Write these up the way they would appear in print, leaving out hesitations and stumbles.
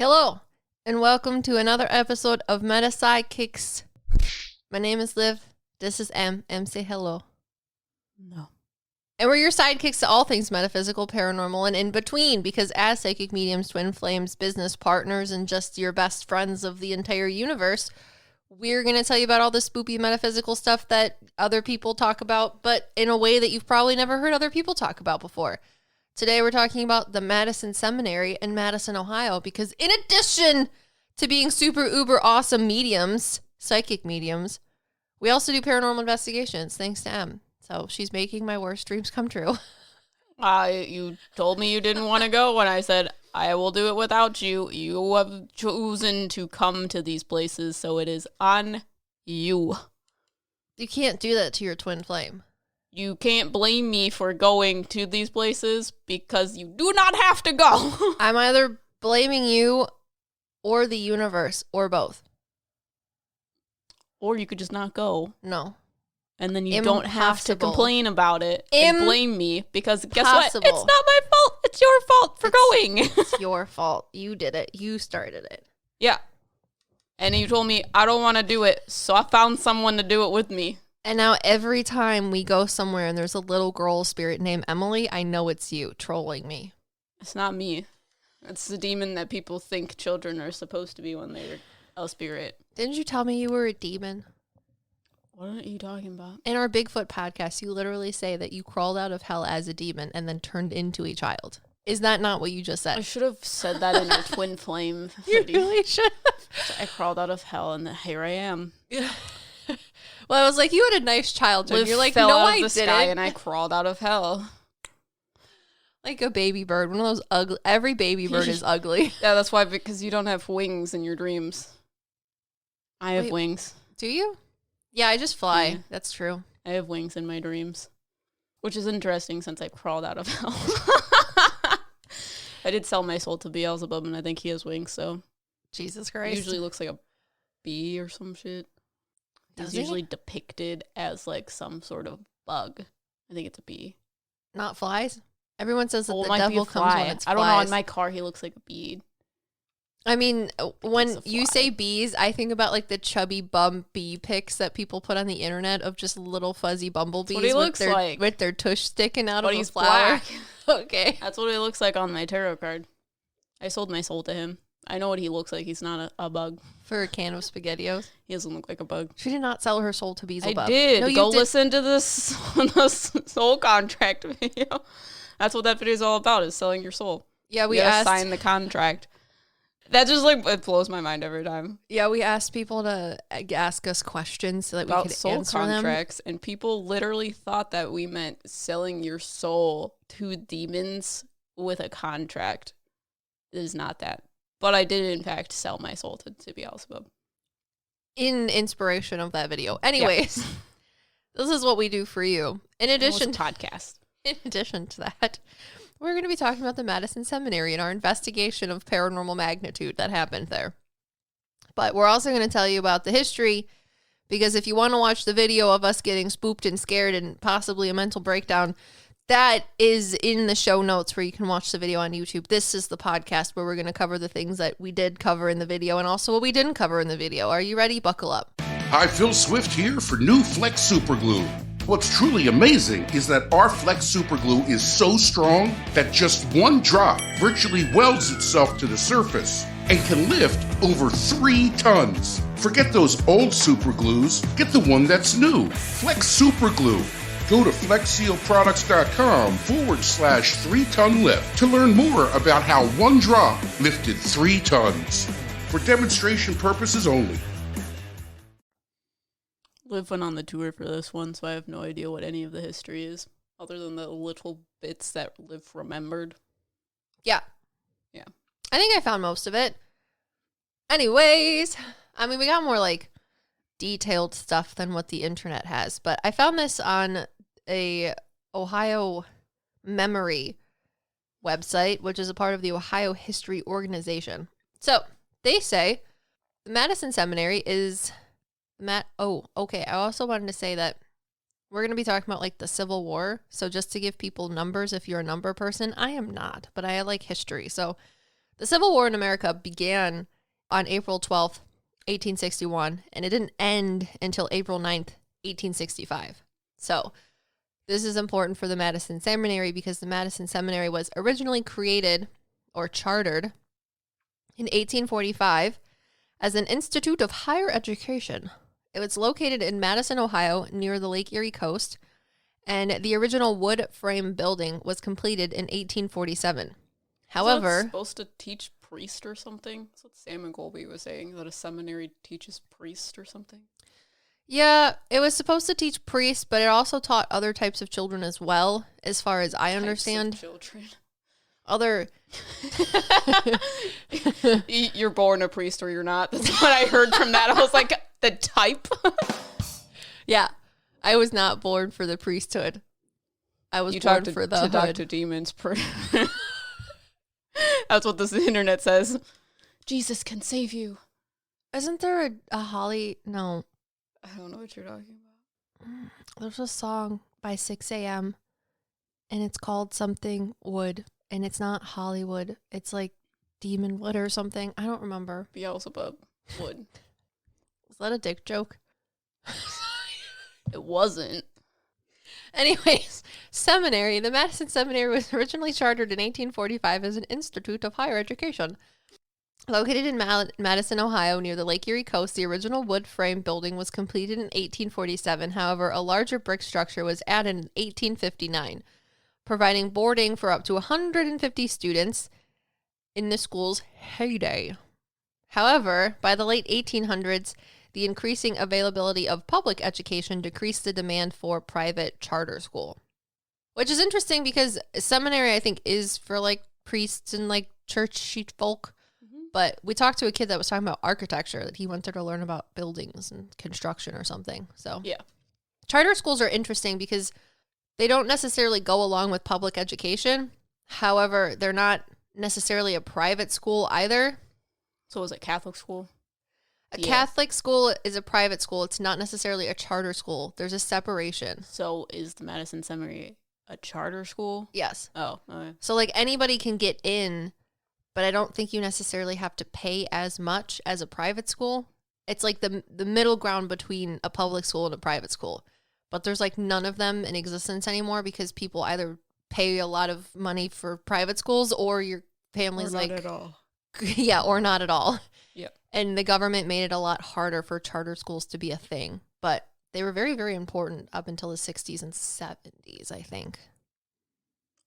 Hello, and welcome to another episode of Meta Sidekicks. My name is Liv. This is M. M, say hello. No. And we're your sidekicks to all things metaphysical, paranormal, and in between, because as psychic mediums, twin flames, business partners, and just your best friends of the entire universe, we're going to tell you about all the spoopy metaphysical stuff that other people talk about, but in a way that you've probably never heard other people talk about before. Today we're talking about the Madison Seminary in Madison, Ohio, because in addition to being super uber awesome mediums, psychic mediums, we also do paranormal investigations, thanks to Em. So she's making my worst dreams come true. You told me you didn't want to go when I said, I will do it without you. You have chosen to come to these places, so it is on you. You can't do that to your twin flame. You can't blame me for going to these places because you do not have to go. I'm either blaming you or the universe or both. Or you could just not go. No. And then you don't have to complain about it and blame me because guess what? It's not my fault. It's your fault for going. It's your fault. You did it. You started it. Yeah. And you told me I don't want to do it, so I found someone to do it with me. And now every time we go somewhere and there's a little girl spirit named Emily, I know it's you trolling me. It's not me. It's the demon that people think children are supposed to be when they're a spirit. Didn't you tell me you were a demon? What are you talking about? In our Bigfoot podcast, you literally say that you crawled out of hell as a demon and then turned into a child. Is that not what you just said? I should have said that in our twin flame You video. really should. So I crawled out of hell and here I am. Well, I was like, you had a nice childhood. Liv You're like, fell no, out I of the didn't. sky and I crawled out of hell. Like a baby bird. One of those ugly. Every baby bird is ugly. Yeah, that's why, because you don't have wings in your dreams. I have wings. Do you? Yeah, I just fly. Yeah. That's true. I have wings in my dreams. Which is interesting since I crawled out of hell. I did sell my soul to Beelzebub and I think he has wings, so. Jesus Christ. It usually looks like a bee or some shit. It's usually depicted as like some sort of bug. I think it's a bee. Not flies? Everyone says that the might be devil a comes fly. when it's I don't flies. know. In my car, he looks like a bee. I mean, when a you fly. say bees, I think about like the chubby bum bee pics that people put on the internet of just little fuzzy bumblebees That's what he looks like. with their tush sticking out But of he's a flower. black. Okay. That's what he looks like on my tarot card. I sold my soul to him. I know what he looks like. He's not a bug. For a can of SpaghettiOs. He doesn't look like a bug. She did not sell her soul to Beelzebub. I did. No, you Go did. listen to this soul contract video. That's what that video is all about, is selling your soul. Yeah, we you gotta asked. sign the contract. That just like, it blows my mind every time. Yeah, we asked people to ask us questions so that we About could soul answer them. contracts, and people literally thought that we meant selling your soul to demons with a contract. It is not that. But I did, in fact, sell my soul to Beelzebub. In inspiration of that video. Anyways, This is what we do for you. In addition podcast. In addition to that, we're going to be talking about the Madison Seminary and our investigation of paranormal magnitude that happened there. But we're also going to tell you about the history, because if you want to watch the video of us getting spooked and scared and possibly a mental breakdown, that is in the show notes where you can watch the video on YouTube. This is the podcast where we're going to cover the things that we did cover in the video and also what we didn't cover in the video. Are you ready? Buckle up. Hi, Phil Swift here for new Flex Super Glue. What's truly amazing is that our Flex Super Glue is so strong that just one drop virtually welds itself to the surface and can lift over 3 tons. Forget those old super glues. Get the one that's new. Flex Super Glue. Go to flexsealproducts.com/3-ton lift to learn more about how one drop lifted 3 tons. For demonstration purposes only. Liv went on the tour for this one, so I have no idea what any of the history is, other than the little bits that Liv remembered. Yeah. Yeah. I think I found most of it. Anyways, I mean, we got more like detailed stuff than what the internet has, but I found this on a Ohio Memory website, which is a part of the Ohio History Organization. So they say the Madison Seminary is okay. I also wanted to say that we're going to be talking about like the Civil War. So just to give people numbers, if you're a number person, I am not, but I like history. So The Civil War in America began on April 12th, 1861, and it didn't end until April 9th, 1865. So this is important for the Madison Seminary because the Madison Seminary was originally created or chartered in 1845 as an institute of higher education. It was located in Madison, Ohio, near the Lake Erie coast, and the original wood frame building was completed in 1847. However, it's supposed to teach priest or something? That's what Sam and Colby was saying, that a seminary teaches priest or something. Yeah, it was supposed to teach priests, but it also taught other types of children as well, as far as I understand. Types of children. Other... You're born a priest or you're not. That's what I heard from that. I was like, the type? Yeah, I was not born for the priesthood. I was born for the hood. Talk to demons. That's what this internet says. Jesus can save you. Isn't there a Holly... No. I don't know what you're talking about. There's a song by 6 a.m. and it's called something Wood, and it's not Hollywood. It's like Demon Wood or something. I don't remember. Beelzebub Wood. Was that a dick joke? It wasn't. Anyways, seminary. The Madison Seminary was originally chartered in 1845 as an institute of higher education. Located in Madison, Ohio, near the Lake Erie coast, the original wood frame building was completed in 1847. However, a larger brick structure was added in 1859, providing boarding for up to 150 students in the school's heyday. However, by the late 1800s, the increasing availability of public education decreased the demand for private charter school. Which is interesting because seminary, I think, is for like priests and like churchy folk. But we talked to a kid that was talking about architecture, that he wanted to learn about buildings and construction or something. So yeah, charter schools are interesting because they don't necessarily go along with public education. However, they're not necessarily a private school either. So is it Catholic school? A Catholic school is a private school. It's not necessarily a charter school. There's a separation. So is the Madison Seminary a charter school? Yes. Oh, okay. So like anybody can get in, but I don't think you necessarily have to pay as much as a private school. It's like the middle ground between a public school and a private school. But there's like none of them in existence anymore because people either pay a lot of money for private schools or your family's like... not at all. Yeah, or not at all. Yep. And the government made it a lot harder for charter schools to be a thing. But they were very, very important up until the 60s and 70s, I think.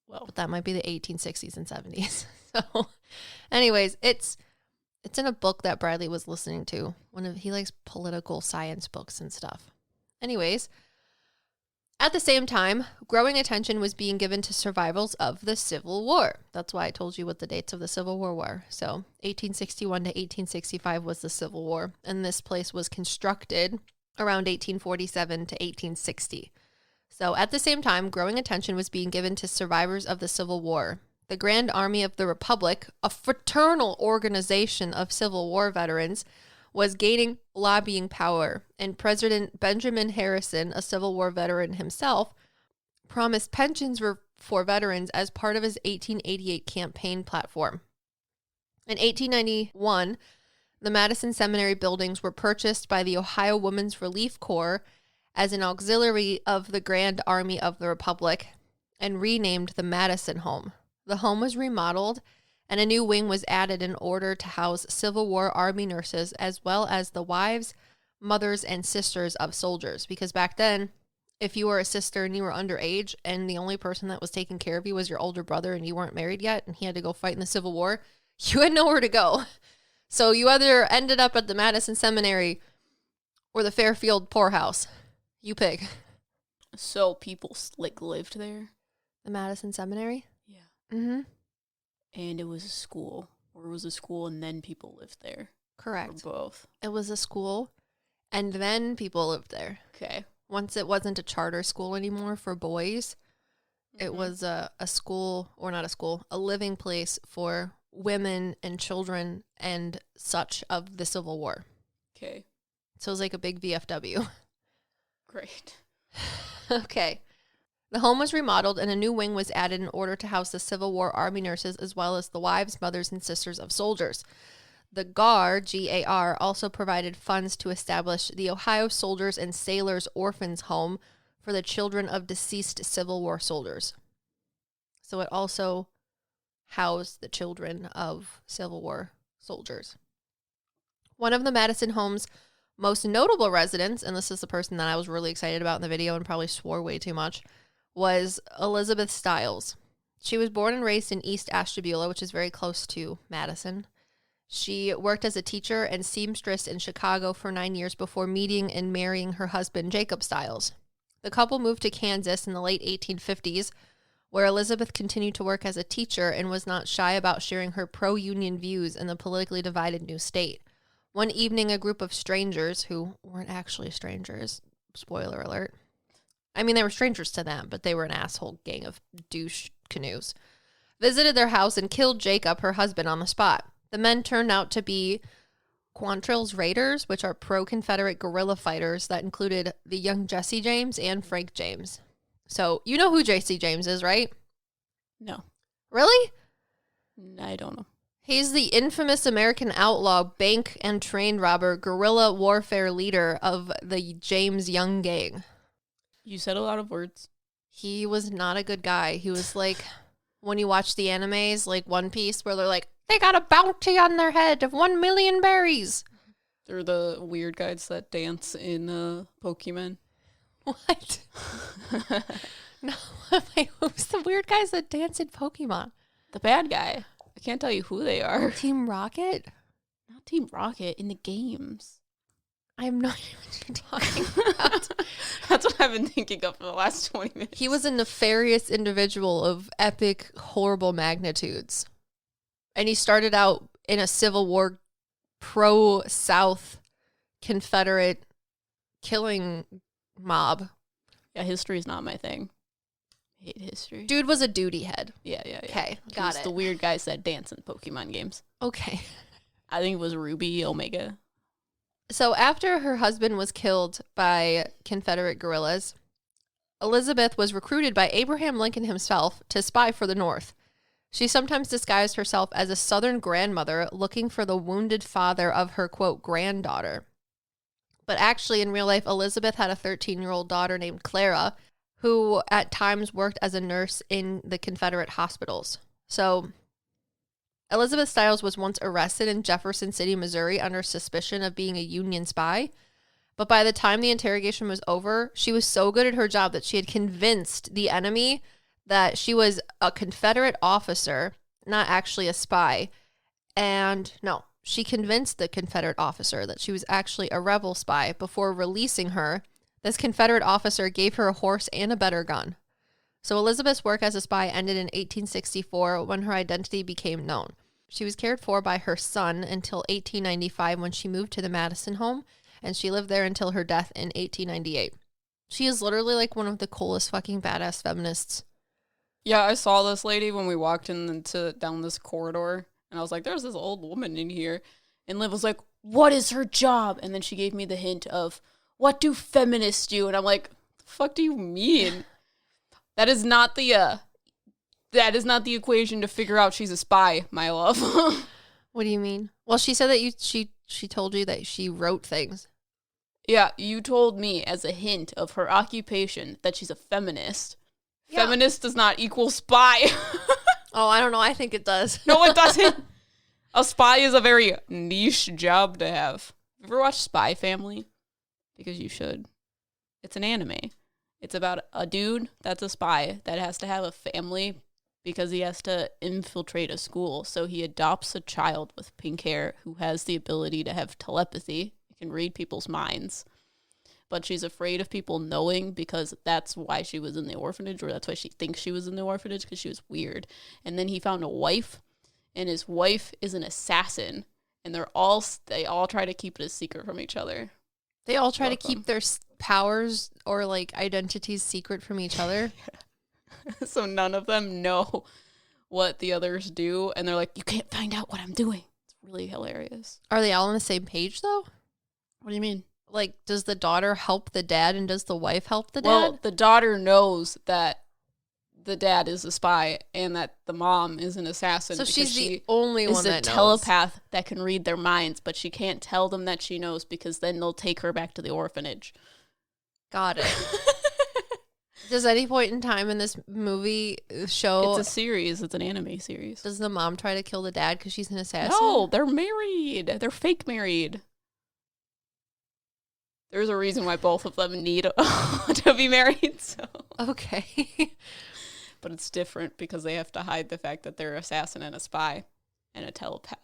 Well, but that might be the 1860s and 70s. So, anyways, it's in a book that Bradley was listening to. He likes political science books and stuff. Anyways, at the same time, growing attention was being given to survivals of the Civil War. That's why I told you what the dates of the Civil War were. So, 1861 to 1865 was the Civil War, and this place was constructed around 1847 to 1860. So at the same time, growing attention was being given to survivors of the Civil War. The Grand Army of the Republic, a fraternal organization of Civil War veterans, was gaining lobbying power, and President Benjamin Harrison, a Civil War veteran himself, promised pensions for veterans as part of his 1888 campaign platform. In 1891, the Madison Seminary buildings were purchased by the Ohio Women's Relief Corps as an auxiliary of the Grand Army of the Republic and renamed the Madison Home. The home was remodeled and a new wing was added in order to house Civil War Army nurses as well as the wives, mothers, and sisters of soldiers. Because back then, if you were a sister and you were underage and the only person that was taking care of you was your older brother and you weren't married yet and he had to go fight in the Civil War, you had nowhere to go. So you either ended up at the Madison Seminary or the Fairfield poorhouse. You pick. So people like lived there? The Madison Seminary? Yeah. Mm-hmm. And it was a school, or it was a school and then people lived there? Correct. Or both? It was a school and then people lived there. Okay. Once it wasn't a charter school anymore for boys, it was a school, or not a school, a living place for women and children and such of the Civil War. Okay. So it was like a big VFW. Great. Okay. The home was remodeled and a new wing was added in order to house the Civil War Army nurses as well as the wives, mothers, and sisters of soldiers. The GAR, G-A-R, also provided funds to establish the Ohio Soldiers and Sailors Orphans Home for the children of deceased Civil War soldiers. So it also housed the children of Civil War soldiers. One of the Madison home's most notable residents, and this is the person that I was really excited about in the video and probably swore way too much, was Elizabeth Stiles. She was born and raised in East Ashtabula, which is very close to Madison. She worked as a teacher and seamstress in Chicago for 9 years before meeting and marrying her husband, Jacob Stiles. The couple moved to Kansas in the late 1850s, where Elizabeth continued to work as a teacher and was not shy about sharing her pro-union views in the politically divided new state. One evening, a group of strangers, who weren't actually strangers, spoiler alert. I mean, they were strangers to them, but they were an asshole gang of douche canoes, visited their house and killed Jacob, her husband, on the spot. The men turned out to be Quantrill's Raiders, which are pro-Confederate guerrilla fighters that included the young Jesse James and Frank James. So, you know who Jesse James is, right? No. Really? I don't know. He's the infamous American outlaw, bank and train robber, guerrilla warfare leader of the James Young gang. You said a lot of words. He was not a good guy. He was like, when you watch the animes, like One Piece, where they're like, they got a bounty on their head of 1 million berries. They're the weird guys that dance in Pokemon. What? No, wait, who's the weird guys that dance in Pokemon? The bad guy. I can't tell you who they are. Team Rocket? Not Team Rocket, in the games. I have no idea what you're talking about. That's what I've been thinking of for the last 20 minutes. He was a nefarious individual of epic, horrible magnitudes. And he started out in a Civil War pro-South Confederate killing mob. Yeah, history's not my thing. I hate history. Dude was a duty head. Yeah. Okay, got it. The weird guys that dance in Pokemon games. Okay. I think it was Ruby, Omega. So after her husband was killed by Confederate guerrillas, Elizabeth was recruited by Abraham Lincoln himself to spy for the North. She sometimes disguised herself as a Southern grandmother looking for the wounded father of her, quote, granddaughter. But actually, in real life, Elizabeth had a 13-year-old daughter named Clara, who at times worked as a nurse in the Confederate hospitals. So Elizabeth Stiles was once arrested in Jefferson City, Missouri, under suspicion of being a Union spy. But by the time the interrogation was over, she was so good at her job that she had convinced the enemy that she was a Confederate officer, not actually a spy. And no, she convinced the Confederate officer that she was actually a rebel spy before releasing her. This Confederate officer gave her a horse and a better gun. So Elizabeth's work as a spy ended in 1864 when her identity became known. She was cared for by her son until 1895 when she moved to the Madison home, and she lived there until her death in 1898. She is literally like one of the coolest fucking badass feminists. Yeah, I saw this lady when we walked down this corridor, and I was like, there's this old woman in here. And Liv was like, what is her job? And then she gave me the hint of, what do feminists do? And I'm like, the fuck do you mean? That is not the equation to figure out she's a spy, my love. What do you mean? Well, she said that she told you that she wrote things. Yeah, you told me as a hint of her occupation that she's a feminist. Yeah. Feminist does not equal spy. Oh, I don't know. I think it does. No, it doesn't. A spy is a very niche job to have. You ever watched Spy Family? Because you should. It's an anime. It's about a dude that's a spy that has to have a family because he has to infiltrate a school. So he adopts a child with pink hair who has the ability to have telepathy. He can read people's minds. But she's afraid of people knowing because that's why she was in the orphanage, or that's why she thinks she was in the orphanage, because she was weird. And then he found a wife, and his wife is an assassin. And they all try to keep it a secret from each other. They all try to keep their powers or like identities secret from each other. So none of them know what the others do. And they're like, you can't find out what I'm doing. It's really hilarious. Are they all on the same page though? What do you mean? Like, does the daughter help the dad and does the wife help the dad? Well, the daughter knows that the dad is a spy and that the mom is an assassin. So she's she the only one that is a knows. telepath that can read their minds, but she can't tell them that she knows because then they'll take her back to the orphanage. Got it. Does any point in time in this movie show... It's a series. It's an anime series. Does the mom try to kill the dad because she's an assassin? No, they're married. They're fake married. There's a reason why both of them need to be married. So. Okay. But it's different because they have to hide the fact that they're an assassin and a spy and a telepath.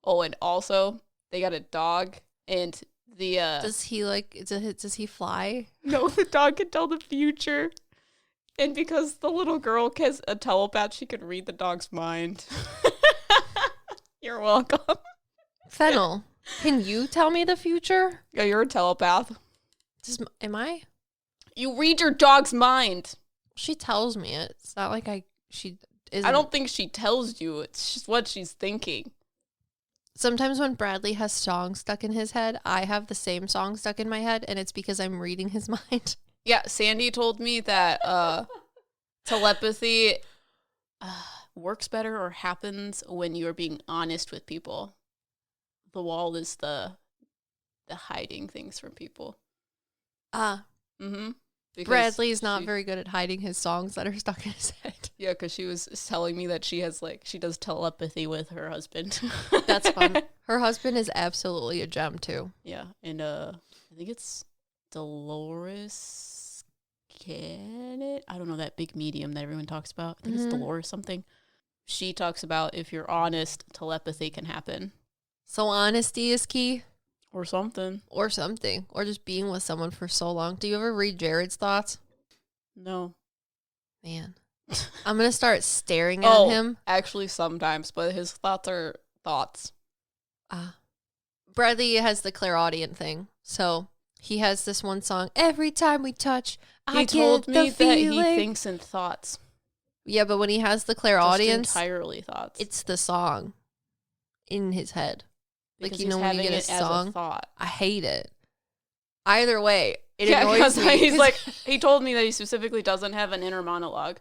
Oh, and also they got a dog and the does he fly? No, the dog can tell the future. And because the little girl has a telepath, she can read the dog's mind. You're welcome. Fennel, can you tell me the future? Yeah, you're a telepath. Am I? You read your dog's mind. She tells me it. It's not like she isn't. I don't think she tells you. It's just what she's thinking. Sometimes when Bradley has songs stuck in his head, I have the same song stuck in my head, and it's because I'm reading his mind. Yeah, Sandy told me that telepathy works better or happens when you're being honest with people. The wall is the hiding things from people. Mm-hmm. Bradley's not very good at hiding his songs that are stuck in his head. Yeah, because she was telling me that she does telepathy with her husband. That's fun. Her husband is absolutely a gem too. Yeah, and I think it's Dolores Cannon. I don't know, that big medium that everyone talks about. I think it's Dolores something. She talks about if you're honest, telepathy can happen. So honesty is key. Or something. Or just being with someone for so long. Do you ever read Jared's thoughts? No. Man. I'm going to start staring at him. Actually, sometimes, but his thoughts are thoughts. Bradley has the clairaudient thing. So he has this one song, Every Time We Touch, I Get the Feeling. He told me that he thinks in thoughts. Yeah, but when he has the clairaudience, just entirely thoughts. It's the song in his head. Because like, when you get a song, as a thought. I hate it. Either way, it annoys me. He's like, he told me that he specifically doesn't have an inner monologue,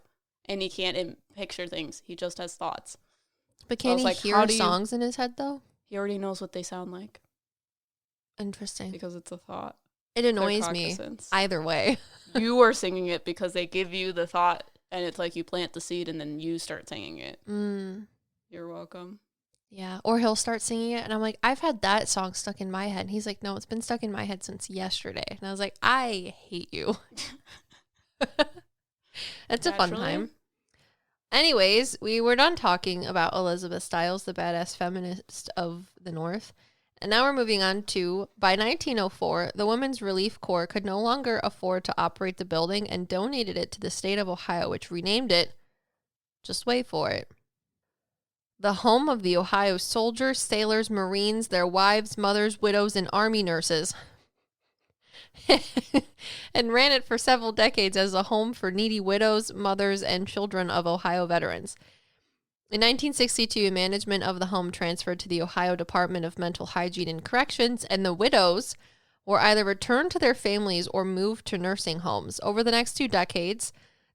and he can't picture things. He just has thoughts. But can he hear songs in his head, though? He already knows what they sound like. Interesting. Because it's a thought. It annoys me. Either way. You are singing it because they give you the thought, and it's like you plant the seed, and then you start singing it. You're welcome. Yeah, or he'll start singing it, and I'm like, I've had that song stuck in my head. And he's like, no, it's been stuck in my head since yesterday. And I was like, I hate you. It's a fun time. Anyways, we were done talking about Elizabeth Stiles, the badass feminist of the North. And now we're moving on to, by 1904, the Women's Relief Corps could no longer afford to operate the building and donated it to the state of Ohio, which renamed it, just wait for it, the home of the Ohio soldiers, sailors, Marines, their wives, mothers, widows, and Army nurses, and ran it for several decades as a home for needy widows, mothers, and children of Ohio veterans. In 1962, management of the home transferred to the Ohio Department of Mental Hygiene and Corrections, and the widows were either returned to their families or moved to nursing homes. Over the next 2 decades,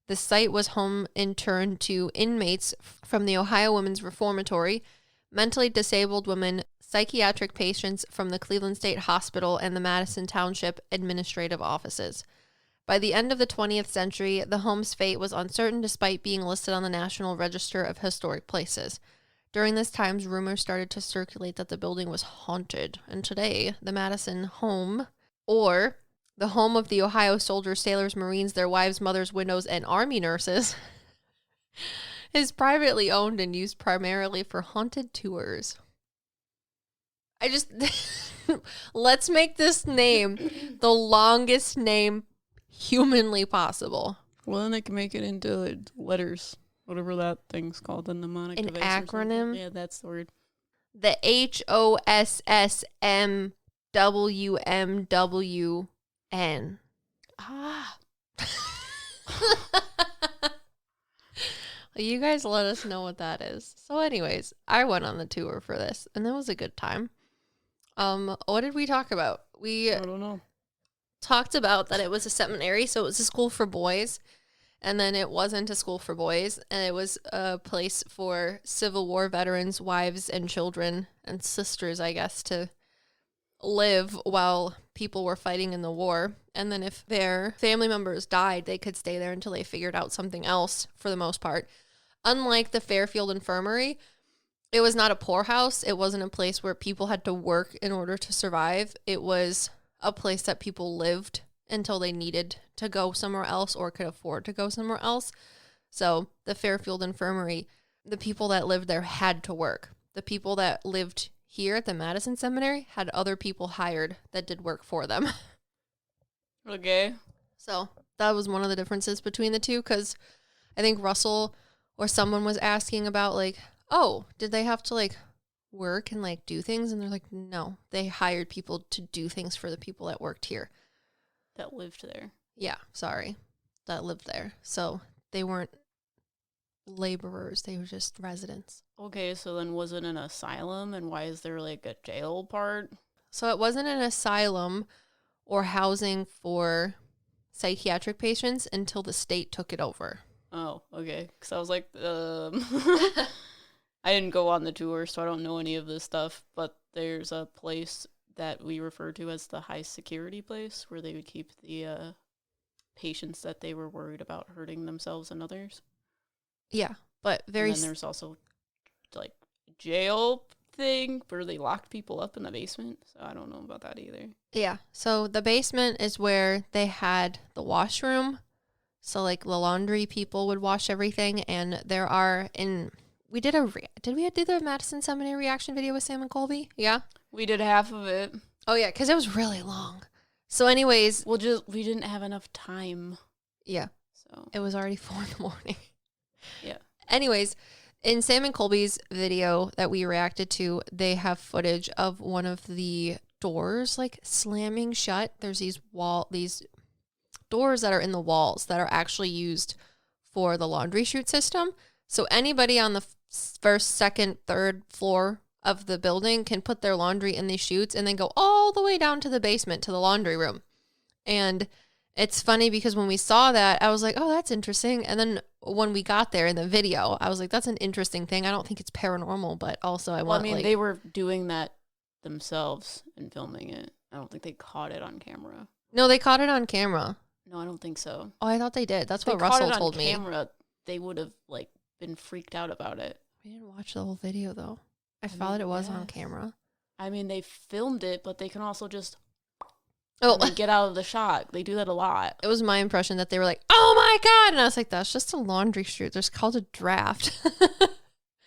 the site was home in turn to inmates from the Ohio Women's Reformatory, mentally disabled women, psychiatric patients from the Cleveland State Hospital, and the Madison Township administrative offices. By the end of the 20th century, the home's fate was uncertain despite being listed on the National Register of Historic Places. During this time, rumors started to circulate that the building was haunted, and today, the Madison home, or the home of the Ohio soldiers, sailors, Marines, their wives, mothers, widows, and Army nurses, is privately owned and used primarily for haunted tours. Let's make this name the longest name humanly possible. Well, then they can make it into letters, whatever that thing's called, the mnemonic device. An acronym? Yeah, that's the word. The HOSSMWMWN. You guys let us know what that is. So anyways, I went on the tour for this, and it was a good time. What did we talk about? We I don't know. talked about that it was a seminary, so it was a school for boys, and then it wasn't a school for boys, and it was a place for Civil War veterans, wives and children and sisters, I guess, to live while people were fighting in the war. And then if their family members died, they could stay there until they figured out something else, for the most part. Unlike the Fairfield Infirmary, it was not a poorhouse. It wasn't a place where people had to work in order to survive. It was a place that people lived until they needed to go somewhere else or could afford to go somewhere else. So the Fairfield Infirmary, the people that lived there had to work. The people that lived here at the Madison Seminary had other people hired that did work for them. Okay. So that was one of the differences between the two, because I think Russell or someone was asking about, like, oh, did they have to, like, work and, like, do things? And they're like, no, they hired people to do things for the people that worked here. That lived there. Yeah, sorry. That lived there. So they weren't laborers. They were just residents. Okay, so then was it an asylum? And why is there, like, a jail part? So it wasn't an asylum or housing for psychiatric patients until the state took it over. Oh, okay. Because I was like, I didn't go on the tour, so I don't know any of this stuff. But there's a place that we refer to as the high security place where they would keep the patients that they were worried about hurting themselves and others. Yeah, but very... And then there's also, like, jail thing where they locked people up in the basement. So I don't know about that either. Yeah, so the basement is where they had the washroom. So, like, the laundry people would wash everything. And there are we did did we do the Madison Seminary reaction video with Sam and Colby? Yeah? We did half of it. Oh, yeah, because it was really long. So anyways... we didn't have enough time. Yeah. So it was already 4 a.m. Yeah. Anyways, in Sam and Colby's video that we reacted to, they have footage of one of the doors, like, slamming shut. There's these doors that are in the walls that are actually used for the laundry chute system. So anybody on the first, second, third floor of the building can put their laundry in these chutes and then go all the way down to the basement to the laundry room. And it's funny because when we saw that, I was like, oh, that's interesting. And then when we got there in the video, I was like, that's an interesting thing. I don't think it's paranormal, but also they were doing that themselves and filming it. I don't think they caught it on camera. No, they caught it on camera. No, I don't think so. Oh, I thought they did. That's If what they caught Russell it told on me. Camera, they would have, like, been freaked out about it. We didn't watch the whole video, though. I thought it was on camera. I mean, they filmed it, but they can also just Oh, get out of the shot. They do that a lot. it was my impression that they were like, oh my God. And I was like, that's just a laundry chute. There's called a draft.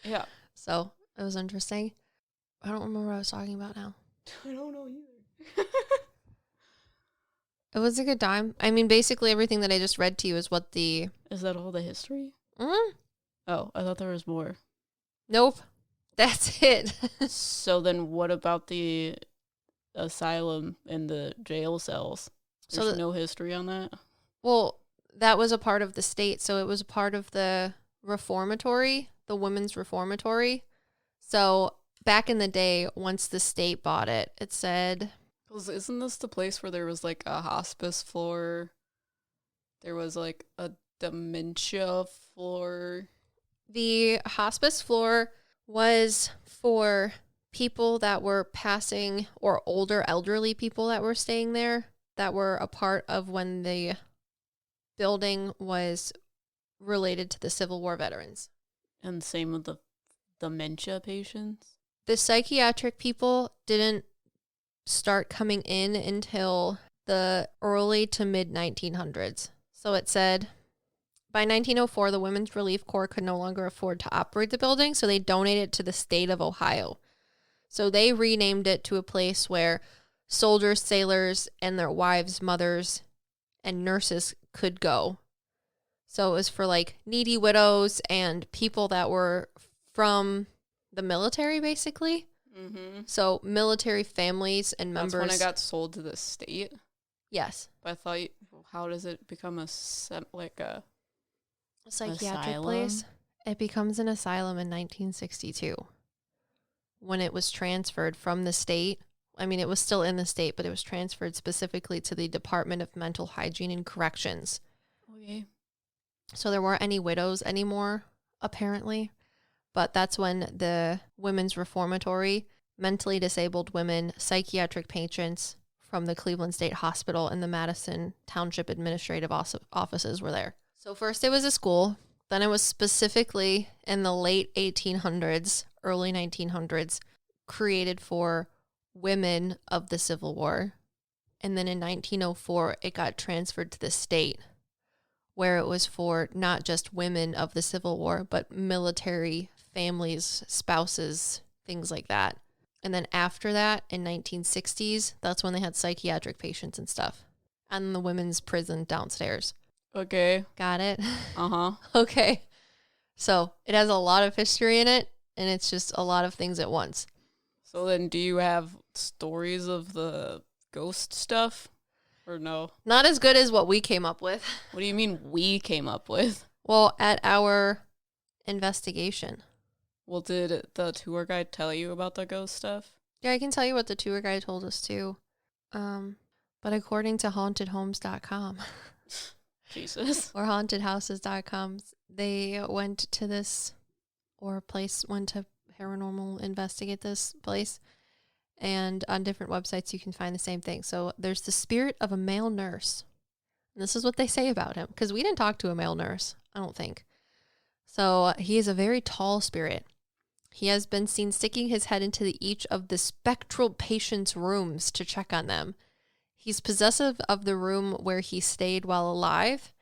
Yeah. So it was interesting. I don't remember what I was talking about now. I don't know either. It was a good time. I mean, basically everything that I just read to you is what the... Is that all the history? Mm? Oh, I thought there was more. Nope. That's it. So then what about the asylum and the jail cells? There's no history on that? Well, that was a part of the state, so it was a part of the reformatory, the women's reformatory. So back in the day, once the state bought it, it said... Isn't this the place where there was, like, a hospice floor? There was, like, a dementia floor? The hospice floor was for people that were passing, or older elderly people that were staying there, that were a part of when the building was related to the Civil War veterans. And same with the dementia patients? The psychiatric people didn't start coming in until the early to mid 1900s. So it said, by 1904, the Women's Relief Corps could no longer afford to operate the building, so they donated it to the state of Ohio. So they renamed it to a place where soldiers, sailors, and their wives, mothers, and nurses could go. So it was for, like, needy widows and people that were from the military, basically. Mm-hmm. So military families and members. That's when it got sold to the state? Yes. But I thought, how does it become a psychiatric asylum? Place? It becomes an asylum in 1962 when it was transferred from the state I mean, it was still in the state, but it was transferred specifically to the Department of Mental Hygiene and Corrections. Okay. So there weren't any widows anymore, apparently. But that's when the Women's Reformatory, mentally disabled women, psychiatric patients from the Cleveland State Hospital and the Madison Township Administrative offices were there. So first it was a school. Then it was specifically in the late 1800s, early 1900s, created for women of the Civil War. And then in 1904, it got transferred to the state, where it was for not just women of the Civil War, but military families, spouses, things like that. And then after that, in 1960s, that's when they had psychiatric patients and stuff. And the women's prison downstairs. Okay. Got it? Uh-huh. Okay. So it has a lot of history in it, and it's just a lot of things at once. So then do you have stories of the ghost stuff? Or no? Not as good as what we came up with. What do you mean we came up with? Well, at our investigation. Well, did the tour guide tell you about the ghost stuff? Yeah, I can tell you what the tour guide told us too. But according to hauntedhomes.com Jesus. or hauntedhouses.com, they went to this, or a place went to Paranormal investigate this place. And on different websites, you can find the same thing. So there's the spirit of a male nurse. And this is what they say about him, because we didn't talk to a male nurse, I don't think. So he is a very tall spirit. He has been seen sticking his head into each of the spectral patients' rooms to check on them. He's possessive of the room where he stayed while alive,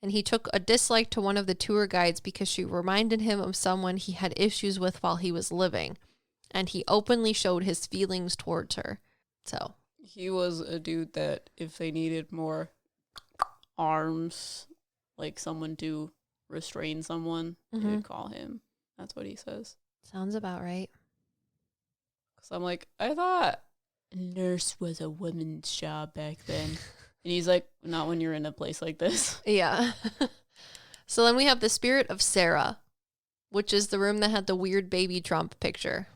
and he took a dislike to one of the tour guides because she reminded him of someone he had issues with while he was living. And he openly showed his feelings towards her. So He was a dude that if they needed more arms, like someone to restrain someone, they would call him. That's what he says. sounds about right. Because I'm like, I thought nurse was a woman's job back then. And he's like, not when you're in a place like this. Yeah. So then we have the spirit of Sarah, which is the room that had the weird baby Trump picture.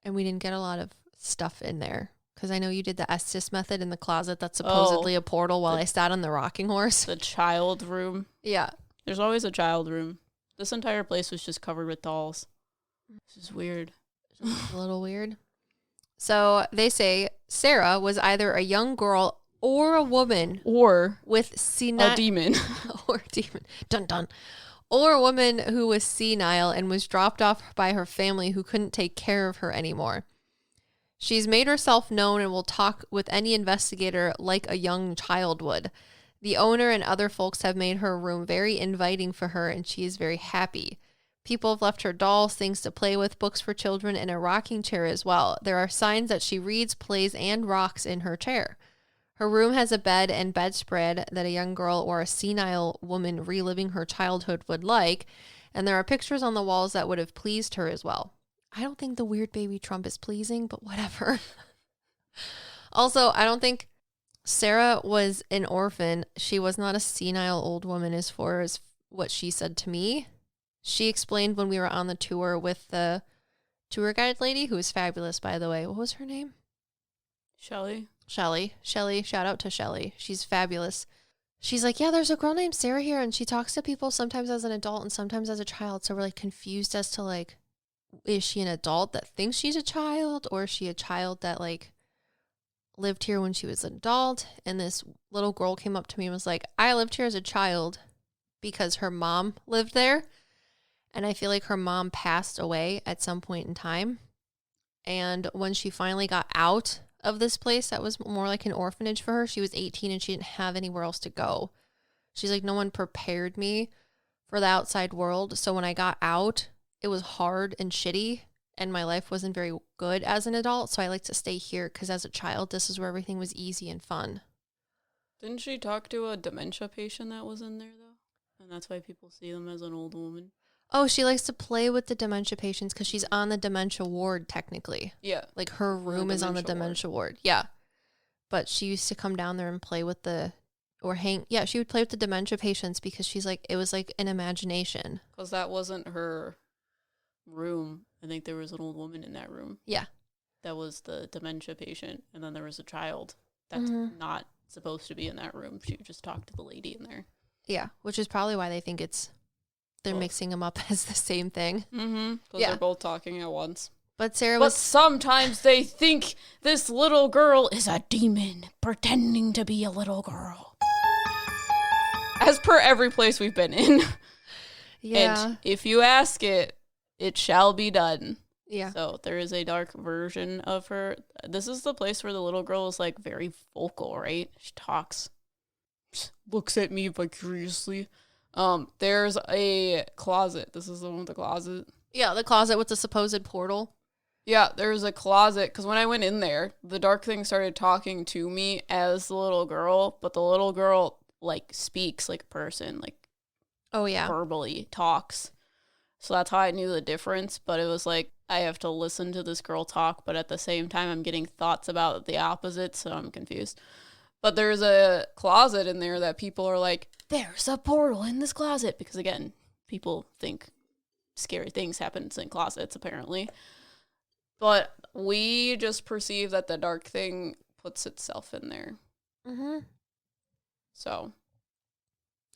And we didn't get a lot of stuff in there. Because I know you did the Estes method in the closet. That's supposedly a portal while I sat on the rocking horse. The child room. Yeah. There's always a child room. This entire place was just covered with dolls. This is weird. A little weird. So they say Sarah was either a young girl or a woman. Or with senile. a demon. Or a demon. Dun dun. Or a woman who was senile and was dropped off by her family who couldn't take care of her anymore. She's made herself known and will talk with any investigator like a young child would. The owner and other folks have made her room very inviting for her, and she is very happy. People have left her dolls, things to play with, books for children, and a rocking chair as well. There are signs that she reads, plays, and rocks in her chair. Her room has a bed and bedspread that a young girl or a senile woman reliving her childhood would like, and there are pictures on the walls that would have pleased her as well. I don't think the weird baby Trump is pleasing, but whatever. Also, I don't think Sarah was an orphan. She was not a senile old woman as far as what she said to me. She explained when we were on the tour with the tour guide lady, who is fabulous, by the way. What was her name? Shelly. Shelly, shout out to Shelly. She's fabulous. She's like, yeah, there's a girl named Sarah here, and she talks to people sometimes as an adult and sometimes as a child. So we're like confused as to like, is she an adult that thinks she's a child, or is she a child that like lived here when she was an adult? And this little girl came up to me and was like, I lived here as a child because her mom lived there. And I feel like her mom passed away at some point in time. And when she finally got out of this place that was more like an orphanage for her, she was 18 and she didn't have anywhere else to go. She's like, no one prepared me for the outside world. So when I got out, it was hard and shitty, and my life wasn't very good as an adult. So I like to stay here because as a child, this is where everything was easy and fun. Didn't she talk to a dementia patient that was in there, though? And that's why people see them as an old woman. Oh, she likes to play with the dementia patients because she's on the dementia ward, technically. Yeah. Like her room is on the dementia ward. Yeah. But she used to come down there and play with she would play with the dementia patients because she's like, it was like an imagination. Because that wasn't her room. I think there was an old woman in that room. Yeah. that was the dementia patient, and then there was a child that's not supposed to be in that room. She just talked to the lady in there. Yeah, which is probably why they think they're mixing them up as the same thing. Mm-hmm. Because they're both talking at once. But Sarah But was... sometimes they think this little girl is a demon pretending to be a little girl. As per every place we've been in. Yeah. And if you ask it, it shall be done. Yeah. So there is a dark version of her. This is the place where the little girl is like very vocal, right? She talks. Looks at me vicariously. There's a closet. This is the one with the closet. Yeah, the closet with the supposed portal. Yeah, there's a closet, because when I went in there, the dark thing started talking to me as the little girl, but the little girl, like, speaks like a person, like, Oh, yeah. verbally talks. So that's how I knew the difference, but it was like, I have to listen to this girl talk, but at the same time, I'm getting thoughts about the opposite, so I'm confused. But there's a closet in there that people are like, there's a portal in this closet, because again, people think scary things happen in closets, apparently. But we just perceive that the dark thing puts itself in there. Mm-hmm. So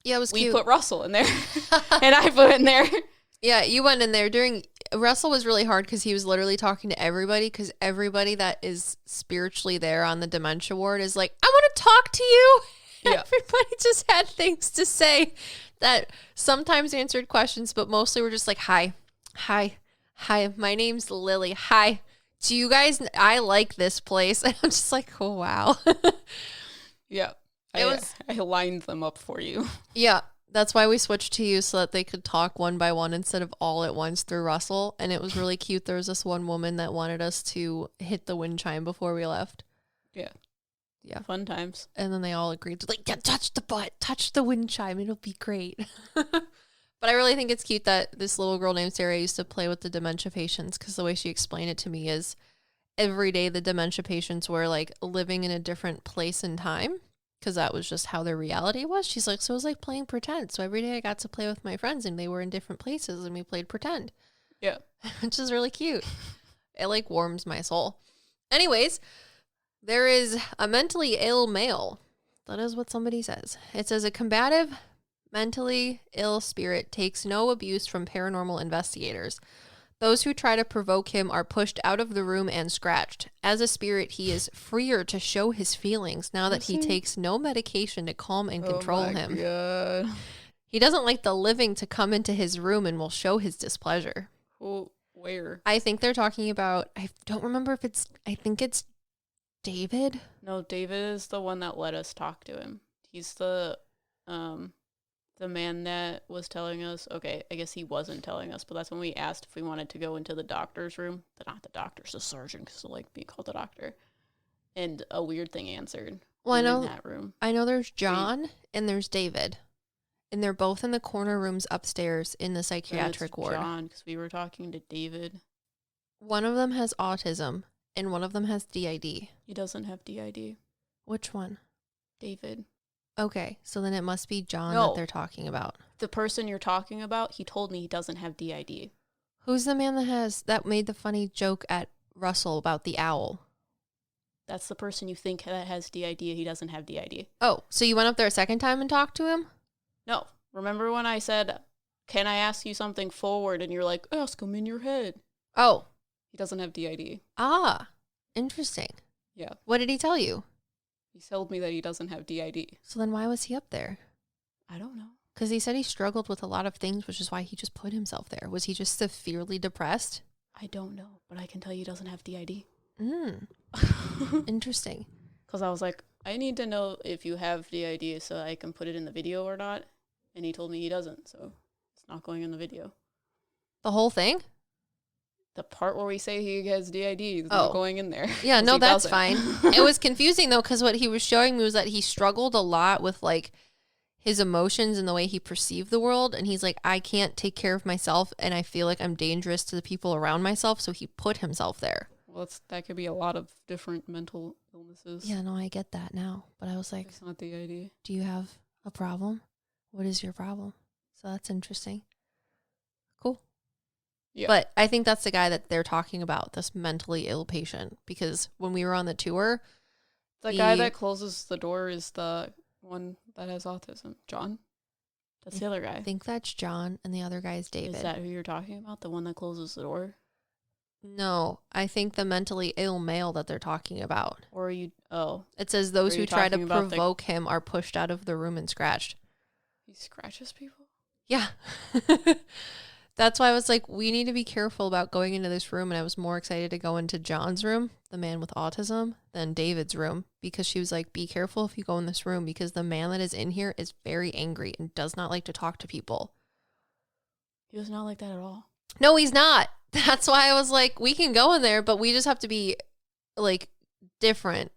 yeah, it was we cute. put Russell in there, and I put in there. Yeah, you went in there Russell was really hard because he was literally talking to everybody, because everybody that is spiritually there on the dementia ward is like, I want to talk to you. Yeah. Everybody just had things to say that sometimes answered questions, but mostly were just like, hi, my name's Lily. Hi. Do you guys, I like this place. And I'm just like, oh, wow. Yeah. I lined them up for you. Yeah. That's why we switched to you, so that they could talk one by one instead of all at once through Russell. And it was really cute. There was this one woman that wanted us to hit the wind chime before we left. Yeah. Yeah. Fun times. And then they all agreed to, like, yeah, touch the wind chime. It'll be great. But I really think it's cute that this little girl named Sarah used to play with the dementia patients, because the way she explained it to me is every day the dementia patients were like living in a different place and time, because that was just how their reality was. She's like, so it was like playing pretend. So every day I got to play with my friends and they were in different places and we played pretend. Yeah. Which is really cute. It like warms my soul. Anyways, there is a mentally ill male. That is what somebody says. It says a combative, mentally ill spirit takes no abuse from paranormal investigators. Those who try to provoke him are pushed out of the room and scratched. As a spirit, he is freer to show his feelings now that he takes no medication to calm and control him. God. He doesn't like the living to come into his room and will show his displeasure. Oh, where? I think they're talking about, I don't remember if I think it's David. No, David is the one that let us talk to him. He's the man that was telling us, okay, I guess he wasn't telling us, but that's when we asked if we wanted to go into the doctor's room. Not the doctor's, the surgeon, because I like being called the doctor. And a weird thing answered. Well, in that room. I know there's John and there's David. And they're both in the corner rooms upstairs in the psychiatric ward. John, because we were talking to David. One of them has autism and one of them has DID. He doesn't have DID. Which one? David. Okay, so then it must be John No. that they're talking about. The person you're talking about, he told me he doesn't have DID. Who's the man that made the funny joke at Russell about the owl? That's the person you think that has DID. He doesn't have DID. Oh, so you went up there a second time and talked to him? No. Remember when I said, can I ask you something forward? And you're like, ask him in your head. Oh. He doesn't have DID. Ah, interesting. Yeah. What did he tell you? He told me that he doesn't have DID. So then why was he up there? I don't know. Because he said he struggled with a lot of things, which is why he just put himself there. Was he just severely depressed? I don't know, but I can tell you he doesn't have DID. Interesting. Because I was like, I need to know if you have DID so I can put it in the video or not. And he told me he doesn't, so it's not going in the video. The whole thing? The part where we say he has DID is not going in there. Yeah, no, that's doesn't. fine. It was confusing, though, because what he was showing me was that he struggled a lot with, like, his emotions and the way he perceived the world. And he's like, I can't take care of myself, and I feel like I'm dangerous to the people around myself, so he put himself there. Well, that could be a lot of different mental illnesses. Yeah, no, I get that now. But I was like, it's not DID. Do you have a problem? What is your problem? So that's interesting. Cool. Yeah. But I think that's the guy that they're talking about, this mentally ill patient, because when we were on the tour, The guy that closes the door is the one that has autism. John? That's the other guy. I think that's John, and the other guy is David. Is that who you're talking about? The one that closes the door? No, I think the mentally ill male that they're talking about. Or are you... Oh. It says those Are who you try to talking about provoke him are pushed out of the room and scratched. He scratches people? Yeah. That's why I was like, we need to be careful about going into this room. And I was more excited to go into John's room, the man with autism, than David's room, because she was like, be careful if you go in this room, because the man that is in here is very angry and does not like to talk to people. He was not like that at all. No, he's not. That's why I was like, we can go in there, but we just have to be like different.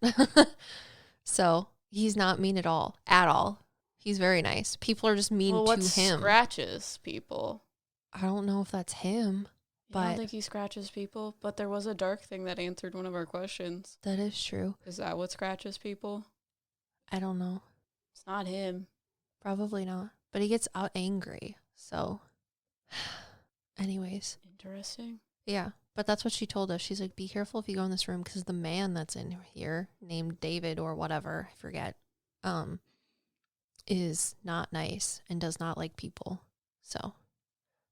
So he's not mean at all. At all. He's very nice. People are just mean to what him. Scratches people? I don't know if that's him, I don't but think he scratches people, but there was a dark thing that answered one of our questions. that is true. Is that what scratches people? I don't know. It's not him. Probably not. But he gets out angry. So anyways. Interesting. Yeah. But that's what she told us. She's like, be careful if you go in this room, because the man that's in here, named David or whatever, I forget, is not nice and does not like people. So,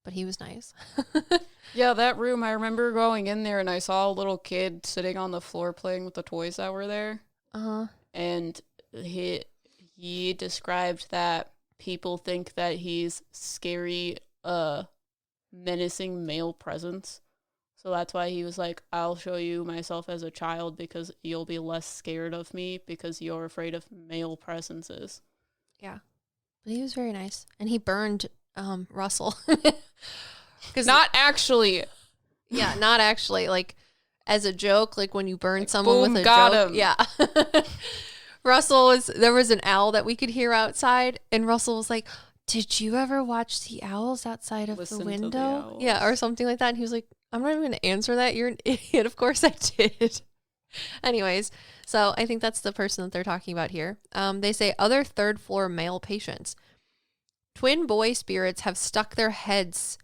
but he was nice. Yeah, that room, I remember going in there and I saw a little kid sitting on the floor playing with the toys that were there. Uh-huh. And he described that people think that he's scary, menacing male presence. So that's why he was like, I'll show you myself as a child because you'll be less scared of me because you're afraid of male presences. Yeah. But he was very nice. And he burned Russell. Not actually. Yeah, not actually. Like, as a joke, like when you burn someone boom, with a got joke. him. Yeah. There was an owl that we could hear outside, and Russell was like, did you ever watch the owls outside of Listen the to the window? owls. Yeah, or something like that. And he was like, I'm not even going to answer that. You're an idiot. Of course I did. Anyways, so I think that's the person that they're talking about here. They say other third floor male patients. Twin boy spirits have stuck their heads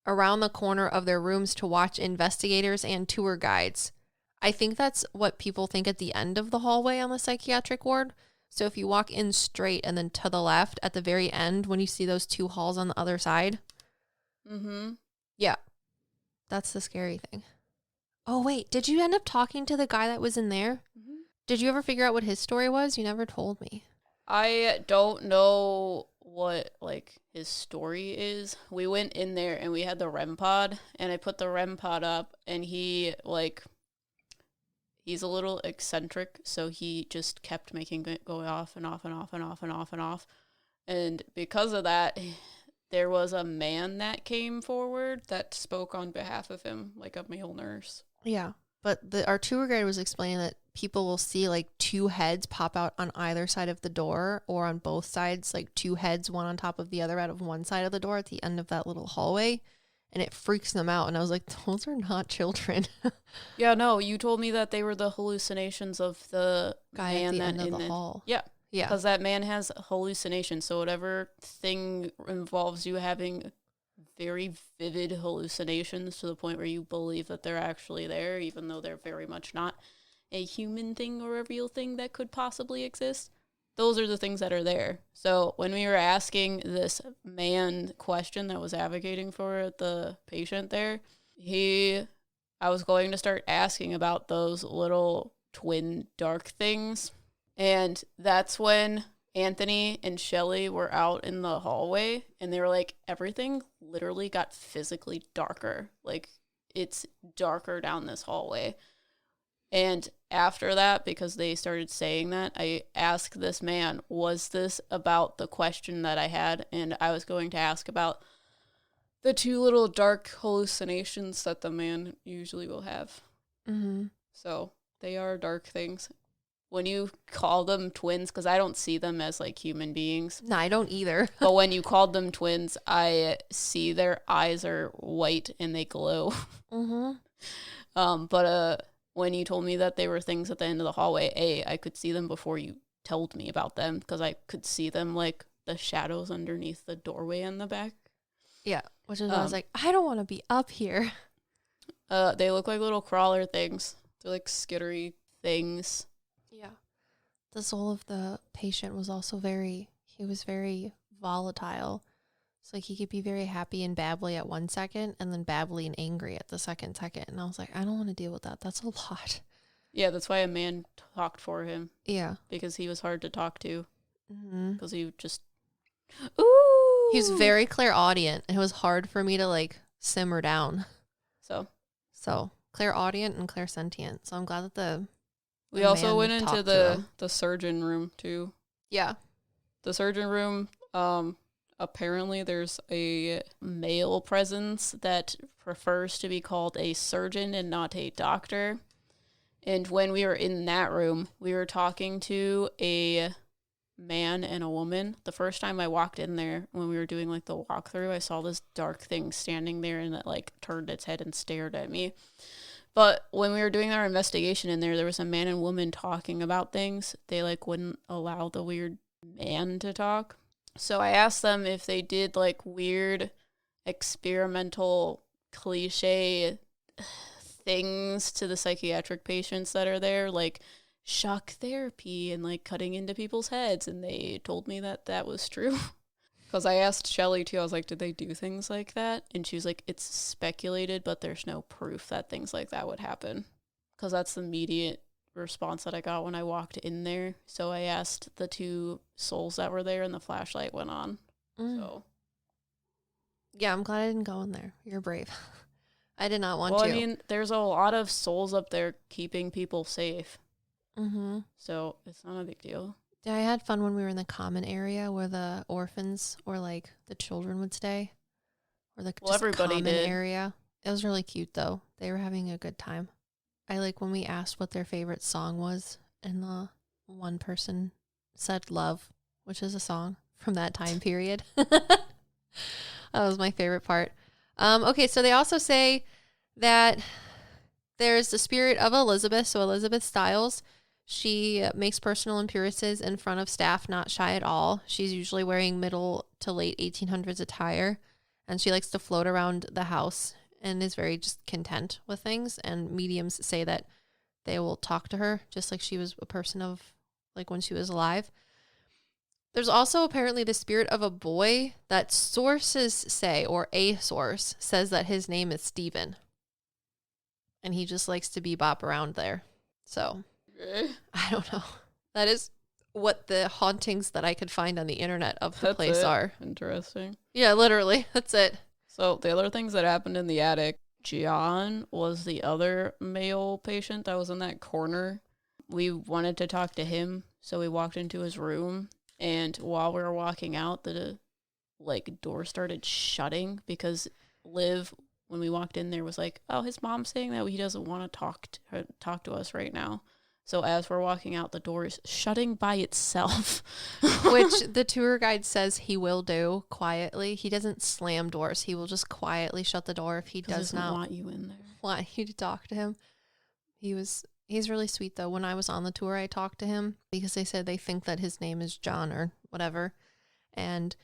around the corner of their rooms to watch investigators and tour guides. I think that's what people think at the end of the hallway on the psychiatric ward. So if you walk in straight and then to the left at the very end, when you see those two halls on the other side. Mm-hmm. Yeah. That's the scary thing. Oh, wait. Did you end up talking to the guy that was in there? Mm-hmm. Did you ever figure out what his story was? You never told me. I don't know what, like, his story is. We went in there and we had the REM pod, and I put the REM pod up, and he, like, he's a little eccentric, so he just kept making it go off and off and off and off and off and off. And because of that, there was a man that came forward that spoke on behalf of him, like a male nurse. Yeah. But our tour guide was explaining that people will see like two heads pop out on either side of the door, or on both sides, like two heads, one on top of the other out of one side of the door at the end of that little hallway. And it freaks them out. And I was like, those are not children. Yeah, no, you told me that they were the hallucinations of the Guy man at the that end of in the hall. Yeah. Yeah. Because that man has hallucinations. So whatever thing involves you having very vivid hallucinations to the point where you believe that they're actually there, even though they're very much not a human thing or a real thing that could possibly exist. Those are the things that are there. So when we were asking this man question that was advocating for the patient there, I was going to start asking about those little twin dark things. And that's when Anthony and Shelly were out in the hallway, and they were like, everything literally got physically darker. Like, it's darker down this hallway. And after that, because they started saying that, I asked this man, was this about the question that I had? And I was going to ask about the two little dark hallucinations that the man usually will have. Mm-hmm. So they are dark things. When you call them twins, because I don't see them as like human beings. No, I don't either. But when you called them twins, I see their eyes are white and they glow. Mm-hmm. But when you told me that they were things at the end of the hallway, I could see them before you told me about them, because I could see them like the shadows underneath the doorway in the back. Yeah. Which is why I was like, I don't want to be up here. They look like little crawler things. They're like skittery things. Yeah. The soul of the patient was also very volatile. So like he could be very happy and babbly at 1 second and then babbly and angry at the second. And I was like, I don't want to deal with that. That's a lot. Yeah, that's why a man talked for him. Yeah. Because he was hard to talk to. Because he just, ooh. He was very clairaudient. It was hard for me to like simmer down. So clairaudient and clairsentient. So I'm glad that we also went into the surgeon room too. Yeah. The surgeon room, apparently there's a male presence that prefers to be called a surgeon and not a doctor. And when we were in that room, we were talking to a man and a woman. The first time I walked in there, when we were doing like the walkthrough, I saw this dark thing standing there and it like turned its head and stared at me. But when we were doing our investigation in there was a man and woman talking about things. They like wouldn't allow the weird man to talk. So I asked them if they did like weird experimental cliche things to the psychiatric patients that are there, like shock therapy and like cutting into people's heads, and they told me that that was true. Because I asked Shelly too, I was like, did they do things like that? And she was like, it's speculated, but there's no proof that things like that would happen. Because that's the immediate response that I got when I walked in there. So I asked the two souls that were there and the flashlight went on. So yeah, I'm glad I didn't go in there. You're brave. I did not want to. Well, I mean, there's a lot of souls up there keeping people safe. So it's not a big deal. I had fun when we were in the common area where the orphans or like the children would stay. Or the everybody common did. area. It was really cute though. They were having a good time. I like when we asked what their favorite song was, and the one person said Love, which is a song from that time period. That was my favorite part. Okay, so they also say that there's the spirit of Elizabeth. So Elizabeth Stiles, she makes personal appearances in front of staff, not shy at all. She's usually wearing middle to late 1800s attire, and she likes to float around the house and is very just content with things. And mediums say that they will talk to her just like she was a person of like when she was alive. There's also apparently the spirit of a boy that sources say, or a source says that his name is Stephen. And he just likes to bebop around there. So, I don't know. That is what the hauntings that I could find on the internet of the place are. Interesting. Yeah, literally. That's it. So the other things that happened in the attic, John was the other male patient that was in that corner. We wanted to talk to him, so we walked into his room. And while we were walking out, the door started shutting because Liv, when we walked in there, was like, "Oh, his mom's saying that he doesn't want to talk to us right now." So as we're walking out, the door is shutting by itself, which the tour guide says he will do quietly. He doesn't slam doors; he will just quietly shut the door if he does not want you in there. Want you to talk to him. He's really sweet, though. When I was on the tour, I talked to him because they said they think that his name is John or whatever. And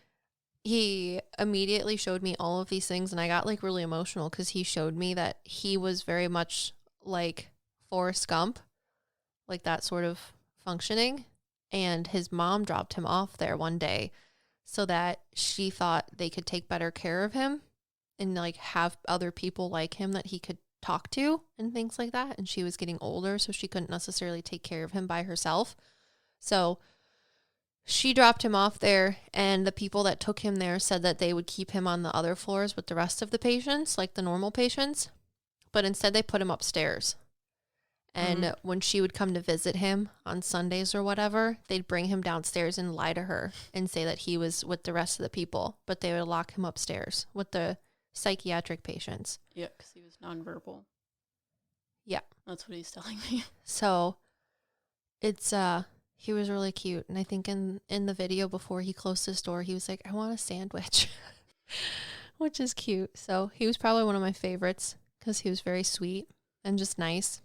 he immediately showed me all of these things, and I got, really emotional because he showed me that he was very much like Forrest Gump, like that sort of functioning. And his mom dropped him off there one day so that she thought they could take better care of him and, have other people like him that he could talk to and things like that. And she was getting older, so she couldn't necessarily take care of him by herself. So she dropped him off there, and the people that took him there said that they would keep him on the other floors with the rest of the patients, like the normal patients. But instead they put him upstairs. And when she would come to visit him on Sundays or whatever, they'd bring him downstairs and lie to her and say that he was with the rest of the people, but they would lock him upstairs with the psychiatric patients. Yeah, because he was nonverbal. Yeah. That's what he's telling me. So it's, he was really cute. And I think in the video before he closed his door, he was like, "I want a sandwich," which is cute. So he was probably one of my favorites because he was very sweet and just nice.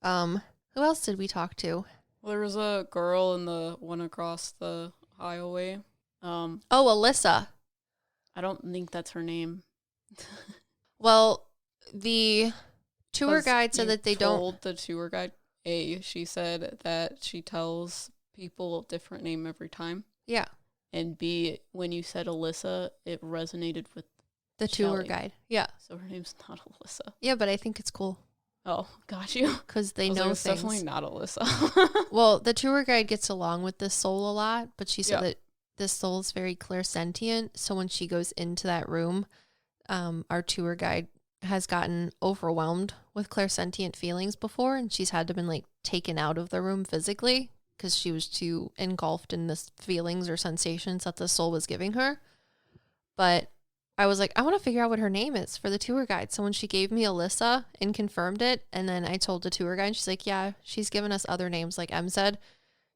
Who else did we talk to? Well, there was a girl in the one across the highway. Oh, Alyssa. I don't think that's her name. Well, the tour 'Cause guide said you that they don't. told the tour guide, she said that she tells people a different name every time. Yeah, And B, when you said Alyssa, it resonated with the tour Shelley. guide. Yeah. So her name's not Alyssa. Yeah, but I think it's cool Oh, got you. because they I was know like, it's things. definitely not Alyssa. Well, the tour guide gets along with this soul a lot, but she said Yeah. that this soul is very clairsentient. So when she goes into that room, our tour guide has gotten overwhelmed with clairsentient feelings before, and she's had to been like taken out of the room physically because she was too engulfed in this feelings or sensations that the soul was giving her. But I was like, I want to figure out what her name is for the tour guide. So when she gave me Alyssa and confirmed it, and then I told the tour guide, she's like, yeah, she's given us other names, like Em said.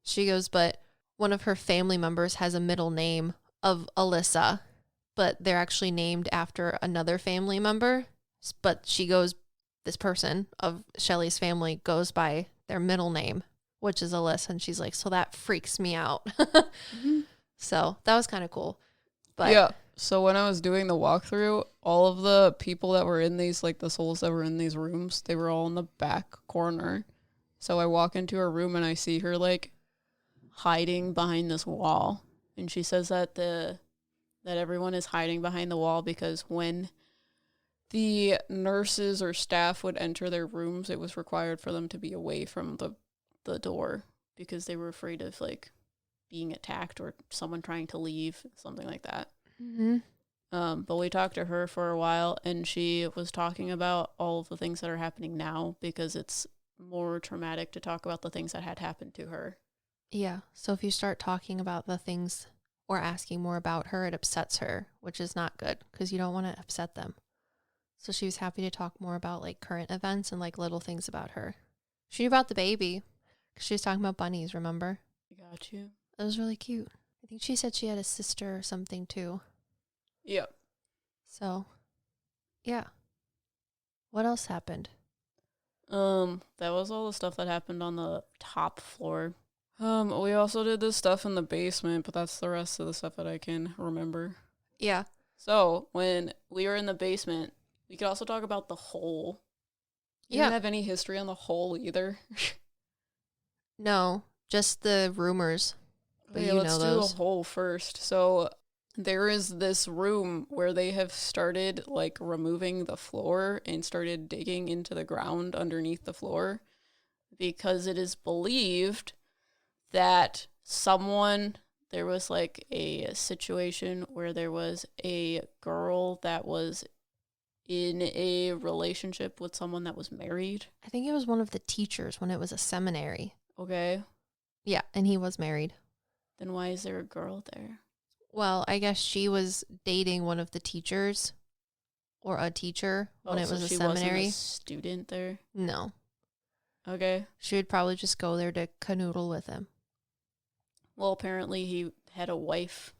She goes, but one of her family members has a middle name of Alyssa, but they're actually named after another family member. But she goes, this person of Shelley's family goes by their middle name, which is Alyssa. And she's like, so that freaks me out. So that was kind of cool. But yeah. So when I was doing the walkthrough, all of the people that were in these, like the souls that were in these rooms, they were all in the back corner. So I walk into her room and I see her like hiding behind this wall. And she says that that everyone is hiding behind the wall because when the nurses or staff would enter their rooms, it was required for them to be away from the door because they were afraid of like being attacked or someone trying to leave, something like that. mm-hmm. But we talked to her for a while, and she was talking about all of the things that are happening now because it's more traumatic to talk about the things that had happened to her. Yeah. So if you start talking about the things or asking more about her, it upsets her, which is not good because you don't want to upset them. So she was happy to talk more about like current events and like little things about her. She knew about the baby because she was talking about bunnies, remember? I got you. It was really cute. I think she said she had a sister or something too. Yep. So, yeah. What else happened? That was all the stuff that happened on the top floor. We also did this stuff in the basement, but that's the rest of the stuff that I can remember. Yeah. So, when we were in the basement, we could also talk about the hole. You Yeah. didn't have any history on the hole either. No, just the rumors. But Okay, you let's know do those. a hole first. So, there is this room where they have started like removing the floor and started digging into the ground underneath the floor because it is believed that there was like a situation where there was a girl that was in a relationship with someone that was married. I think it was one of the teachers when it was a seminary. Okay. Yeah, and he was married. Then why is there a girl there? Well, I guess she was dating one of the teachers or a teacher when it so was a she seminary. wasn't a student there? No. Okay. She would probably just go there to canoodle with him. Well, apparently he had a wife.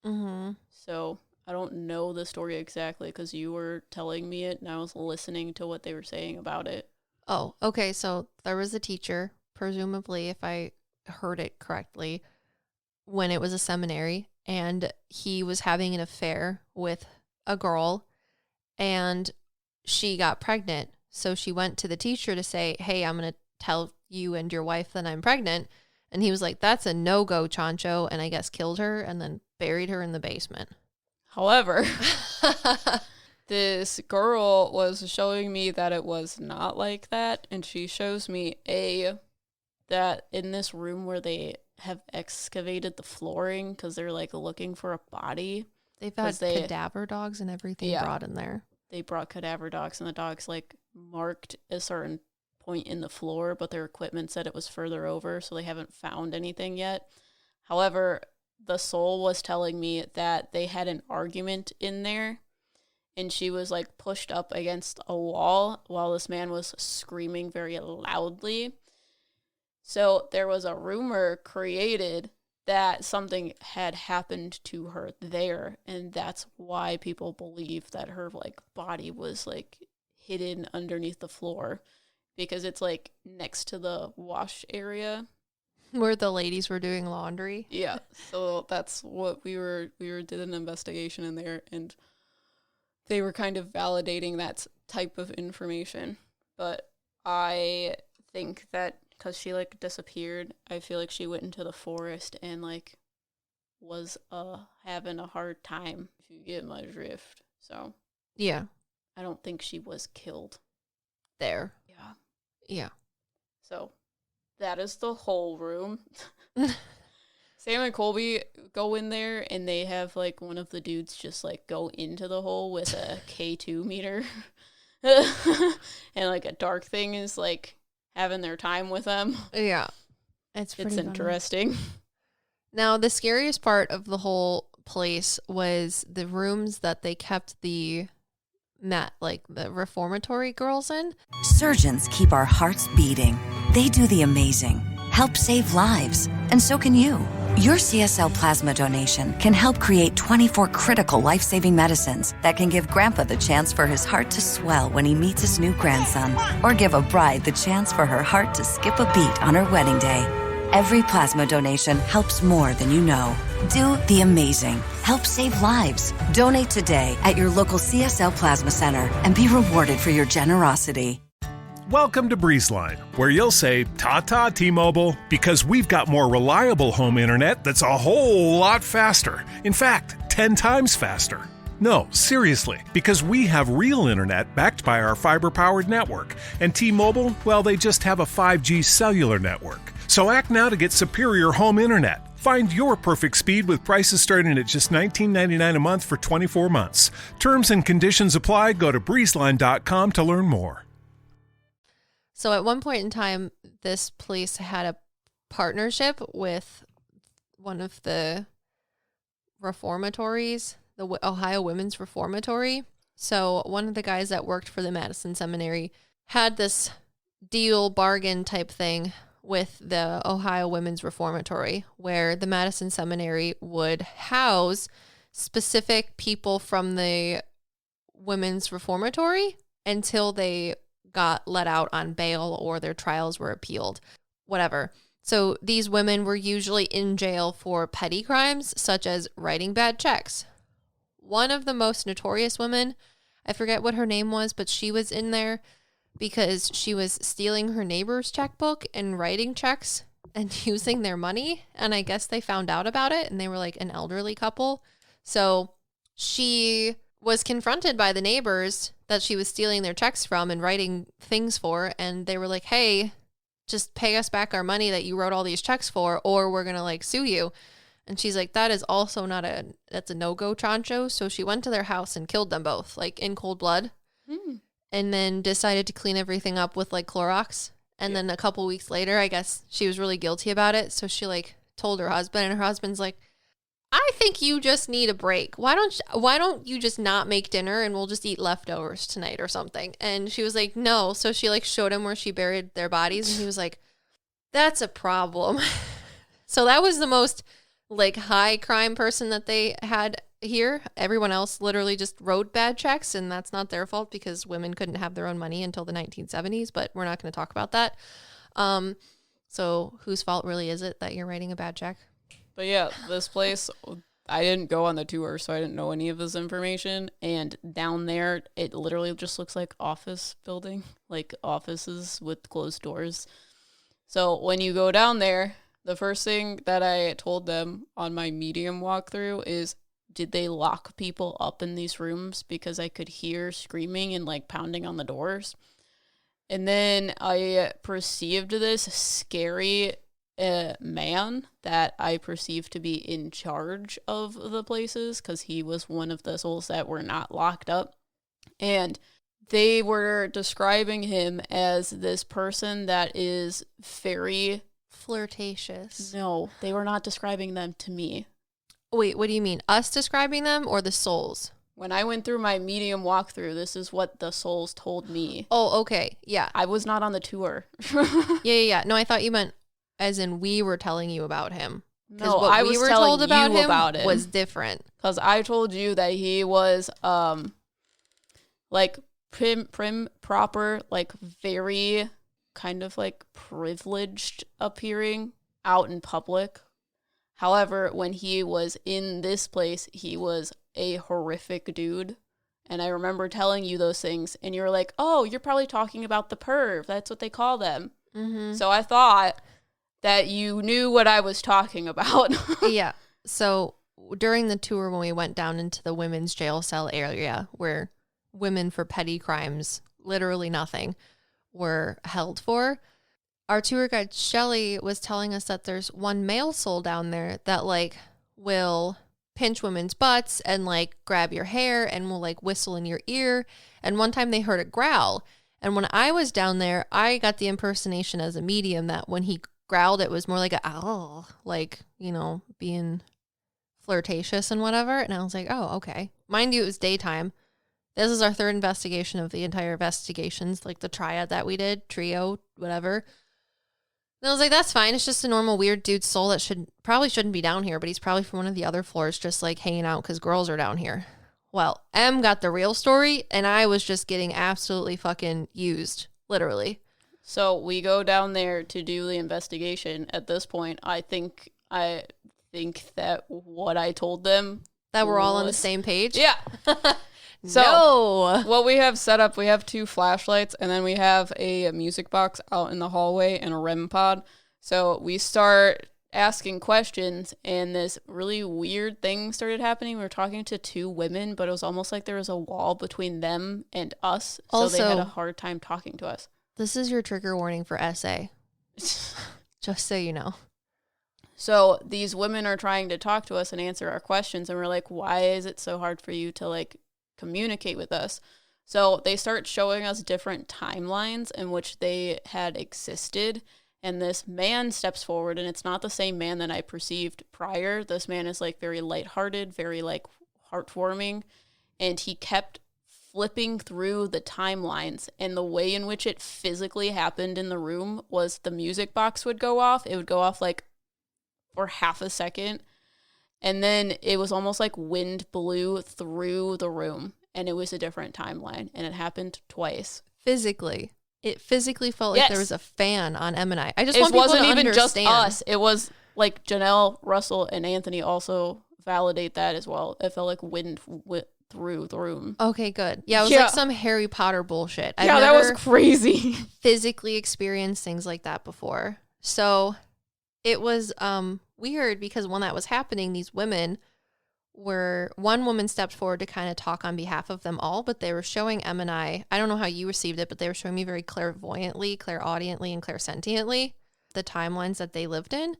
Mm-hmm. So I don't know the story exactly because you were telling me it and I was listening to what they were saying about it. Oh, okay. So there was a teacher, presumably, if I heard it correctly, when it was a seminary, and he was having an affair with a girl, and she got pregnant. So she went to the teacher to say, hey, I'm going to tell you and your wife that I'm pregnant. And he was like, that's a no-go, Chancho, and I guess killed her and then buried her in the basement. However, this girl was showing me that it was not like that. And she shows me that in this room where they have excavated the flooring because they're like looking for a body. They've had cadaver dogs and everything brought in there. They brought cadaver dogs and the dogs like marked a certain point in the floor, but their equipment said it was further over, so they haven't found anything yet. However, the soul was telling me that they had an argument in there and she was like pushed up against a wall while this man was screaming very loudly. So there was a rumor created that something had happened to her there, and that's why people believe that her like body was like hidden underneath the floor because it's like next to the wash area where the ladies were doing laundry. Yeah, so that's what we did an investigation in there, and they were kind of validating that type of information. But I think that because she, like, disappeared, I feel like she went into the forest and, like, was having a hard time, if you get my drift. So, Yeah. I don't think she was killed. There. Yeah. Yeah. So, that is the whole room. Sam and Colby go in there, and they have, like, one of the dudes just, like, go into the hole with a K2 meter. And, like, a dark thing is, like, having their time with them. Yeah. It's It's interesting. Now, the scariest part of the whole place was the rooms that they kept the reformatory girls in. Surgeons keep our hearts beating. They do the amazing, help save lives, and so can you. Your CSL plasma donation can help create 24 critical life-saving medicines that can give Grandpa the chance for his heart to swell when he meets his new grandson, or give a bride the chance for her heart to skip a beat on her wedding day. Every plasma donation helps more than you know. Do the amazing. Help save lives. Donate today at your local CSL Plasma Center and be rewarded for your generosity. Welcome to BreezeLine, where you'll say, "Ta-ta, T-Mobile," because we've got more reliable home internet that's a whole lot faster. In fact, 10 times faster. No, seriously, because we have real internet backed by our fiber-powered network. And T-Mobile, well, they just have a 5G cellular network. So act now to get superior home internet. Find your perfect speed with prices starting at just $19.99 a month for 24 months. Terms and conditions apply. Go to breezeline.com to learn more. So at one point in time, this place had a partnership with one of the reformatories, the Ohio Women's Reformatory. So one of the guys that worked for the Madison Seminary had this deal bargain type thing with the Ohio Women's Reformatory, where the Madison Seminary would house specific people from the Women's Reformatory until they got let out on bail or their trials were appealed, whatever. So these women were usually in jail for petty crimes, such as writing bad checks. One of the most notorious women, I forget what her name was, but she was in there because she was stealing her neighbor's checkbook and writing checks and using their money. And I guess they found out about it, and they were like an elderly couple. So she was confronted by the neighbors that she was stealing their checks from and writing things for. And they were like, "Hey, just pay us back our money that you wrote all these checks for, or we're going to like sue you." And she's like, "That is also that's a no-go, Chancho." So she went to their house and killed them both, like in cold blood. And then decided to clean everything up with like Clorox. And then a couple weeks later, I guess she was really guilty about it. So she like told her husband, and her husband's like, "I think you just need a break. Why don't you just not make dinner and we'll just eat leftovers tonight or something?" And she was like, "No." So she like showed him where she buried their bodies, and he was like, "That's a problem." So that was the most like high crime person that they had here. Everyone else literally just wrote bad checks, and that's not their fault because women couldn't have their own money until the 1970s, but we're not going to talk about that. So whose fault really is it that you're writing a bad check? But yeah, this place, I didn't go on the tour, so I didn't know any of this information. And down there, it literally just looks like office building, like offices with closed doors. So when you go down there, the first thing that I told them on my medium walkthrough is, did they lock people up in these rooms? Because I could hear screaming and like pounding on the doors. And then I perceived this scary man that I perceived to be in charge of the places, because he was one of the souls that were not locked up. And they were describing him as this person that is very flirtatious. No, they were not describing them to me. Wait, what do you mean? Us describing them or the souls? When I went through my medium walkthrough, this is what the souls told me. Oh, okay. Yeah. I was not on the tour. Yeah. No, I thought you meant as in we were telling you about him. No, I was telling you about him was different. Because I told you that he was like prim proper, like very kind of like privileged appearing out in public. However, when he was in this place, he was a horrific dude. And I remember telling you those things, and you were like, oh, you're probably talking about the perv. That's what they call them. Mm-hmm. So I thought that you knew what I was talking about. Yeah. So during the tour, when we went down into the women's jail cell area where women for petty crimes, literally nothing, were held for, our tour guide Shelly was telling us that there's one male soul down there that like will pinch women's butts and like grab your hair and will like whistle in your ear. And one time they heard a growl. And when I was down there, I got the impersonation as a medium that when he growled, it was more like a owl, like, you know, being flirtatious and whatever. And I was like, oh, okay. Mind you, it was daytime. This is our third investigation of the entire investigations, like the triad that we did, trio, whatever. And I was like, that's fine. It's just a normal weird dude's soul that probably shouldn't be down here, but he's probably from one of the other floors just like hanging out because girls are down here. Well, M got the real story, and I was just getting absolutely fucking used, literally. So we go down there to do the investigation. At this point, I think that what I told them that we're all on the same page? Yeah. So no. What we have set up, we have 2 flashlights, and then we have a music box out in the hallway and a REM pod. So we start asking questions, and this really weird thing started happening. We were talking to 2 women, but it was almost like there was a wall between them and us. So also, they had a hard time talking to us. This is your trigger warning for SA. Just so you know. So these women are trying to talk to us and answer our questions, and we're like, why is it so hard for you to like communicate with us? So they start showing us different timelines in which they had existed. And this man steps forward, and it's not the same man that I perceived prior. This man is like very lighthearted, very like heartwarming. And he kept flipping through the timelines. And the way in which it physically happened in the room was the music box would go off. It would go off like for half a second. And then it was almost like wind blew through the room. And it was a different timeline. And it happened twice. Physically. It physically felt like there was a fan on M and I. I just it want people to wasn't even understand. just us. It was like Janelle, Russell, and Anthony also validate that as well. It felt like wind went through the room. Okay, good. Yeah, it was like some Harry Potter bullshit. I've that was crazy. Physically experienced things like that before. So it was weird because when that was happening, these women one woman stepped forward to kind of talk on behalf of them all, but they were showing M and I don't know how you received it, but they were showing me very clairvoyantly, clairaudiently, and clairsentiently the timelines that they lived in.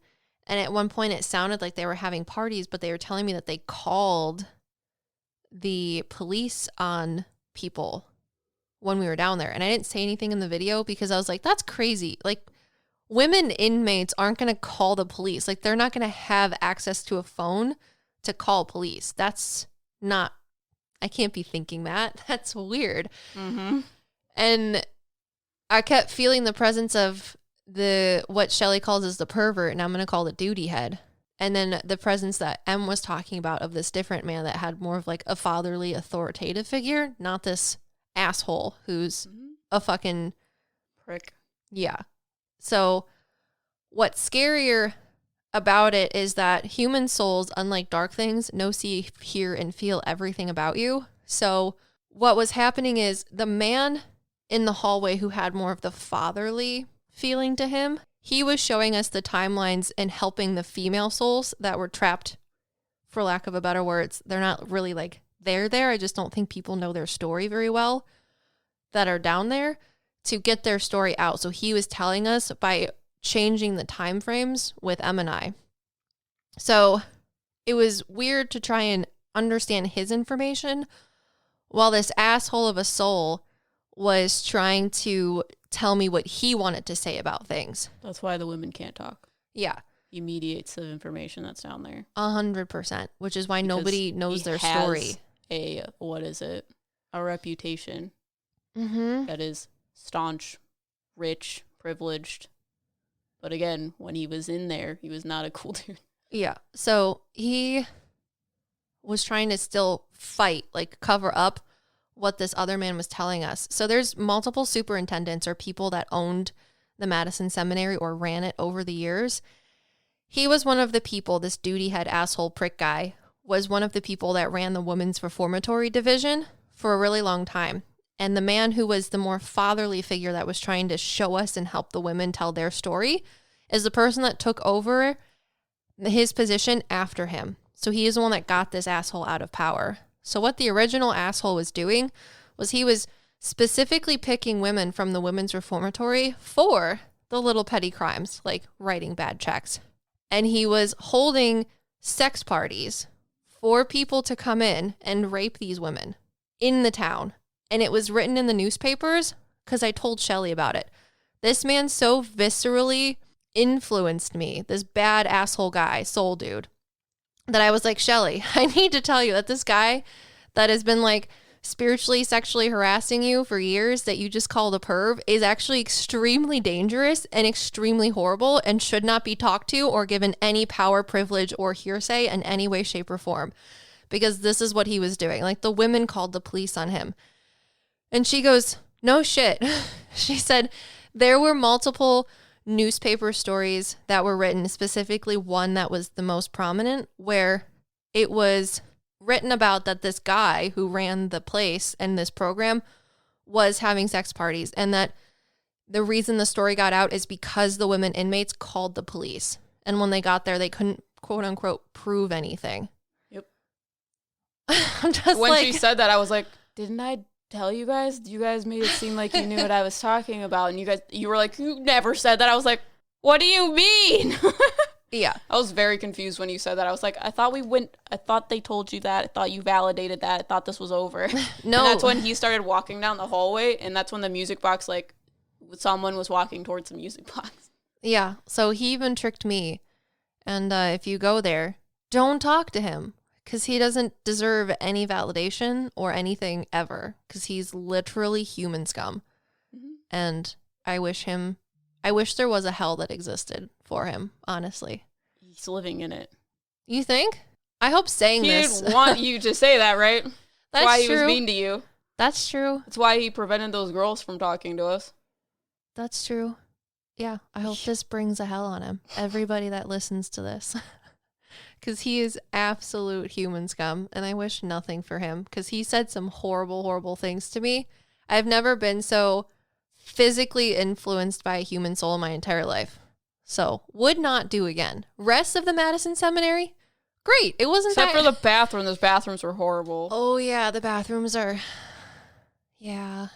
And at one point it sounded like they were having parties, but they were telling me that they called the police on people when we were down there. And I didn't say anything in the video because I was like, that's crazy. Like, women inmates aren't going to call the police. Like, they're not going to have access to a phone to call police. That's not, I can't be thinking that. That's weird. Mm-hmm. And I kept feeling the presence of what Shelly calls as the pervert, and I'm going to call it duty head. And then the presence that M was talking about of this different man that had more of like a fatherly, authoritative figure, not this asshole who's a fucking prick. Yeah. So what's scarier about it is that human souls, unlike dark things, know, see, hear, and feel everything about you. So what was happening is the man in the hallway who had more of the fatherly feeling to him, he was showing us the timelines and helping the female souls that were trapped, for lack of a better words. They're not really like they're there. I just don't think people know their story very well that are down there to get their story out. So he was telling us by changing the time frames with M and I. So it was weird to try and understand his information while this asshole of a soul was trying to tell me what he wanted to say about things. That's why the women can't talk. Yeah. He mediates the information that's down there. 100%, which is why nobody knows their story. A reputation that is staunch, rich, privileged. But again, when he was in there, he was not a cool dude. Yeah. So he was trying to still fight, like cover up what this other man was telling us. So there's multiple superintendents or people that owned the Madison Seminary or ran it over the years. He was one of the people, this duty head asshole prick guy, was one of the people that ran the women's reformatory division for a really long time. And the man who was the more fatherly figure that was trying to show us and help the women tell their story is the person that took over his position after him. So he is the one that got this asshole out of power. So what the original asshole was doing was he was specifically picking women from the women's reformatory for the little petty crimes, like writing bad checks. And he was holding sex parties for people to come in and rape these women in the town. And it was written in the newspapers because I told Shelly about it. This man so viscerally influenced me, this bad asshole guy, soul dude, that I was like, Shelly, I need to tell you that this guy that has been like spiritually, sexually harassing you for years that you just called a perv is actually extremely dangerous and extremely horrible and should not be talked to or given any power, privilege, or hearsay in any way, shape, or form. Because this is what he was doing. Like, the women called the police on him. And she goes, no shit. She said there were multiple newspaper stories that were written, specifically one that was the most prominent, where it was written about that this guy who ran the place and this program was having sex parties, and that the reason the story got out is because the women inmates called the police. And when they got there, they couldn't, quote unquote, prove anything. Yep. I'm just when like, she said that, I was like, didn't I tell you guys? You guys made it seem like you knew what I was talking about. And you were like, you never said that. I was like, what do you mean? yeah. I was very confused when you said that. I was like, I thought they told you that. I thought you validated that. I thought this was over. No. And that's when he started walking down the hallway. And that's when the music box, like, someone was walking towards the music box. Yeah. So he even tricked me. And if you go there, don't talk to him. Because he doesn't deserve any validation or anything ever. Because he's literally human scum. Mm-hmm. And I wish there was a hell that existed for him, honestly. He's living in it. You think? I hope saying this. He didn't want you to say that, right? That's why he was mean to you. That's true. That's why he prevented those girls from talking to us. That's true. Yeah, I hope this brings a hell on him. Everybody that listens to this. Because he is absolute human scum, and I wish nothing for him, because he said some horrible, horrible things to me. I've never been so physically influenced by a human soul in my entire life. So, would not do again. Rest of the Madison Seminary, great. It wasn't Except that... for the bathroom. Those bathrooms were horrible. Oh, yeah, the bathrooms are... Yeah.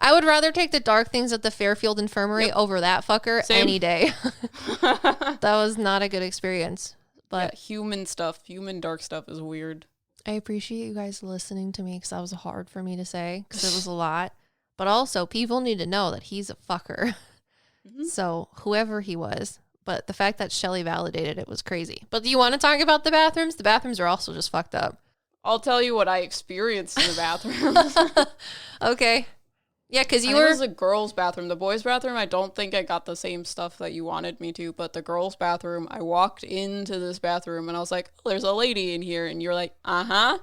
I would rather take the dark things at the Fairfield Infirmary over that fucker any day. That was not a good experience. But yeah, human dark stuff is weird. I appreciate you guys listening to me because that was hard for me to say because it was a lot. But also, people need to know that he's a fucker. Mm-hmm. So, whoever he was. But the fact that Shelly validated it was crazy. But do you want to talk about the bathrooms? The bathrooms are also just fucked up. I'll tell you what I experienced in the bathrooms. Okay. Yeah, because it was a girls' bathroom. The boys' bathroom, I don't think I got the same stuff that you wanted me to. But the girls' bathroom, I walked into this bathroom and I was like, oh, there's a lady in here. And you're like, uh-huh.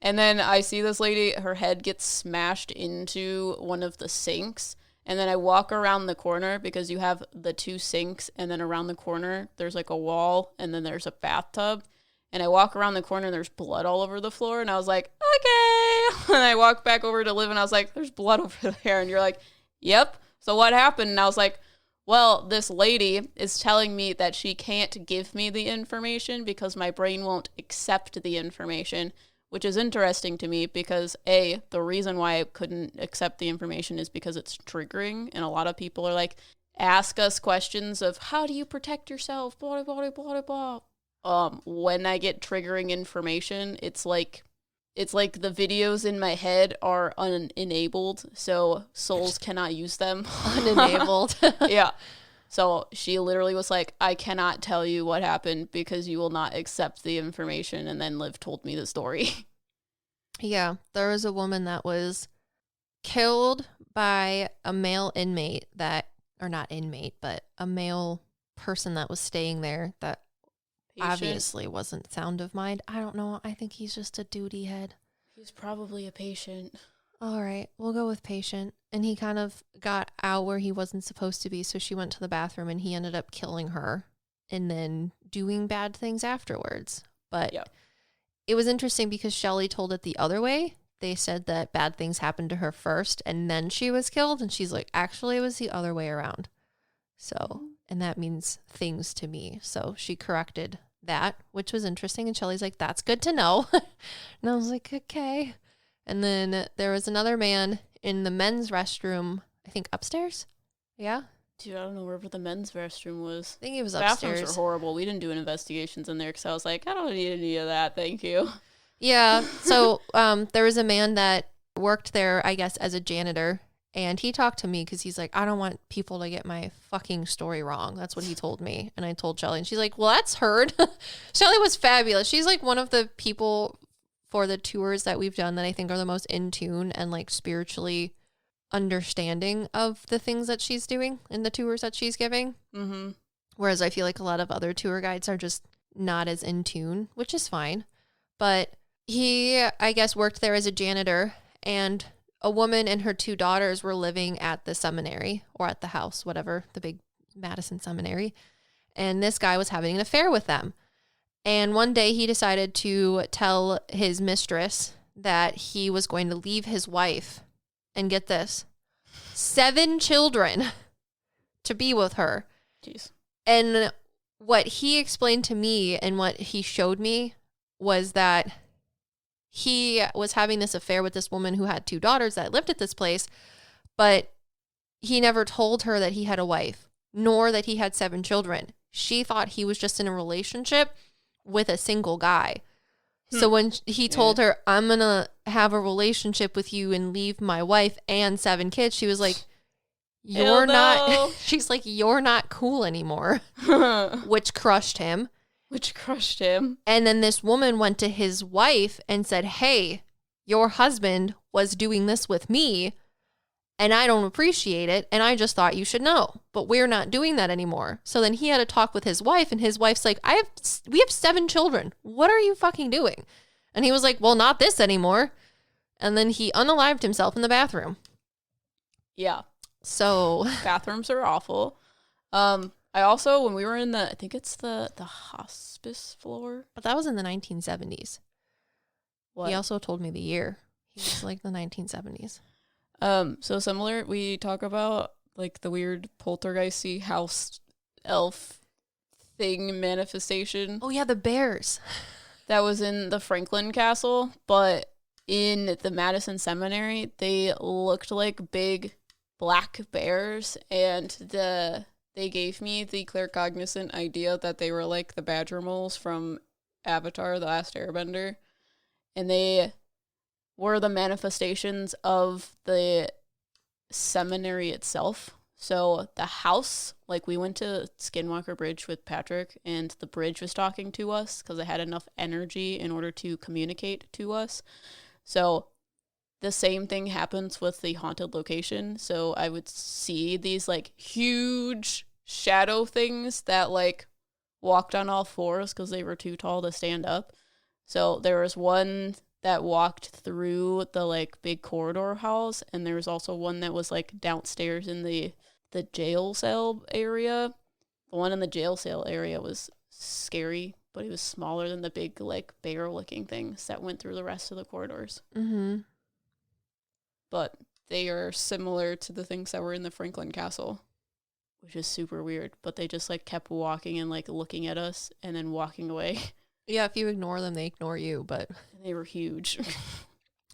And then I see this lady, her head gets smashed into one of the sinks. And then I walk around the corner because you have the two sinks. And then around the corner, there's like a wall. And then there's a bathtub. And I walk around the corner and there's blood all over the floor. And I was like, okay. And I walk back over to Liv and I was like, there's blood over there. And you're like, yep. So what happened? And I was like, well, this lady is telling me that she can't give me the information because my brain won't accept the information, which is interesting to me because, A, the reason why I couldn't accept the information is because it's triggering. And a lot of people are like, ask us questions of how do you protect yourself, blah, blah, blah, blah, blah. When I get triggering information, it's like the videos in my head are unenabled, so souls cannot use them. Unenabled. Yeah. So she literally was like, I cannot tell you what happened because you will not accept the information. And then Liv told me the story. Yeah. There was a woman that was killed by a male inmate or not inmate, but a male person that was staying there that obviously wasn't sound of mind. I don't know. I think he's just a duty head. He's probably a patient. All right. We'll go with patient. And he kind of got out where he wasn't supposed to be. So she went to the bathroom and he ended up killing her and then doing bad things afterwards. But It was interesting because Shelly told it the other way they said that bad things happened to her first and then she was killed. And she's like, actually, it was the other way around. So, and that means things to me. So she corrected that, which was interesting. And Shelly's like, that's good to know. And I was like, okay. And then there was another man in the men's restroom, I think upstairs. Yeah. Dude, I don't know wherever the men's restroom was. I think it was Bathrooms upstairs. are horrible. We didn't do investigations in there because I was like, I don't need any of that. Thank you. Yeah. So there was a man that worked there, I guess, as a janitor. And he talked to me because he's like, I don't want people to get my fucking story wrong. That's what he told me. And I told Shelly, and she's like, well, that's heard. Shelly was fabulous. She's like one of the people for the tours that we've done that I think are the most in tune and like spiritually understanding of the things that she's doing in the tours that she's giving. Mm-hmm. Whereas I feel like a lot of other tour guides are just not as in tune, which is fine. But he, I guess, worked there as a janitor, and a woman and her 2 daughters were living at the seminary or at the house, whatever, the big Madison Seminary. And this guy was having an affair with them. And one day he decided to tell his mistress that he was going to leave his wife and get this, 7 children to be with her. Jeez. And what he explained to me and what he showed me was that he was having this affair with this woman who had 2 daughters that lived at this place, but he never told her that he had a wife, nor that he had 7 children. She thought he was just in a relationship with a single guy. So when he told her, I'm going to have a relationship with you and leave my wife and 7 kids, she was like, you're not, she's like, you're not cool anymore, which crushed him. And then this woman went to his wife and said, hey, your husband was doing this with me and I don't appreciate it. And I just thought you should know, but we're not doing that anymore. So then he had a talk with his wife, and his wife's like, we have 7 children. What are you fucking doing? And he was like, well, not this anymore. And then he unalived himself in the bathroom. Yeah. So bathrooms are awful. I also, when we were in I think it's the hospice floor. But that was in the 1970s. What? He also told me the year. He was like the 1970s. So similar, we talk about like the weird poltergeisty house elf thing manifestation. Oh yeah, the bears. That was in the Franklin Castle, but in the Madison Seminary, they looked like big black bears, and they gave me the claircognizant idea that they were like the badger moles from Avatar: The Last Airbender, and they were the manifestations of the seminary itself. So the house, like we went to Skinwalker Bridge with Patrick, and the bridge was talking to us because it had enough energy in order to communicate to us. So the same thing happens with the haunted location. So I would see these like huge shadow things that like walked on all fours because they were too tall to stand up. So there was one that walked through the like big corridor halls, and there was also one that was like downstairs in the jail cell area. The one in the jail cell area was scary, but it was smaller than the big like bear looking things that went through the rest of the corridors. Mm-hmm. But they are similar to the things that were in the Franklin Castle, which is super weird. But they just like kept walking and like looking at us and then walking away. Yeah, if you ignore them, they ignore you, but And they were huge.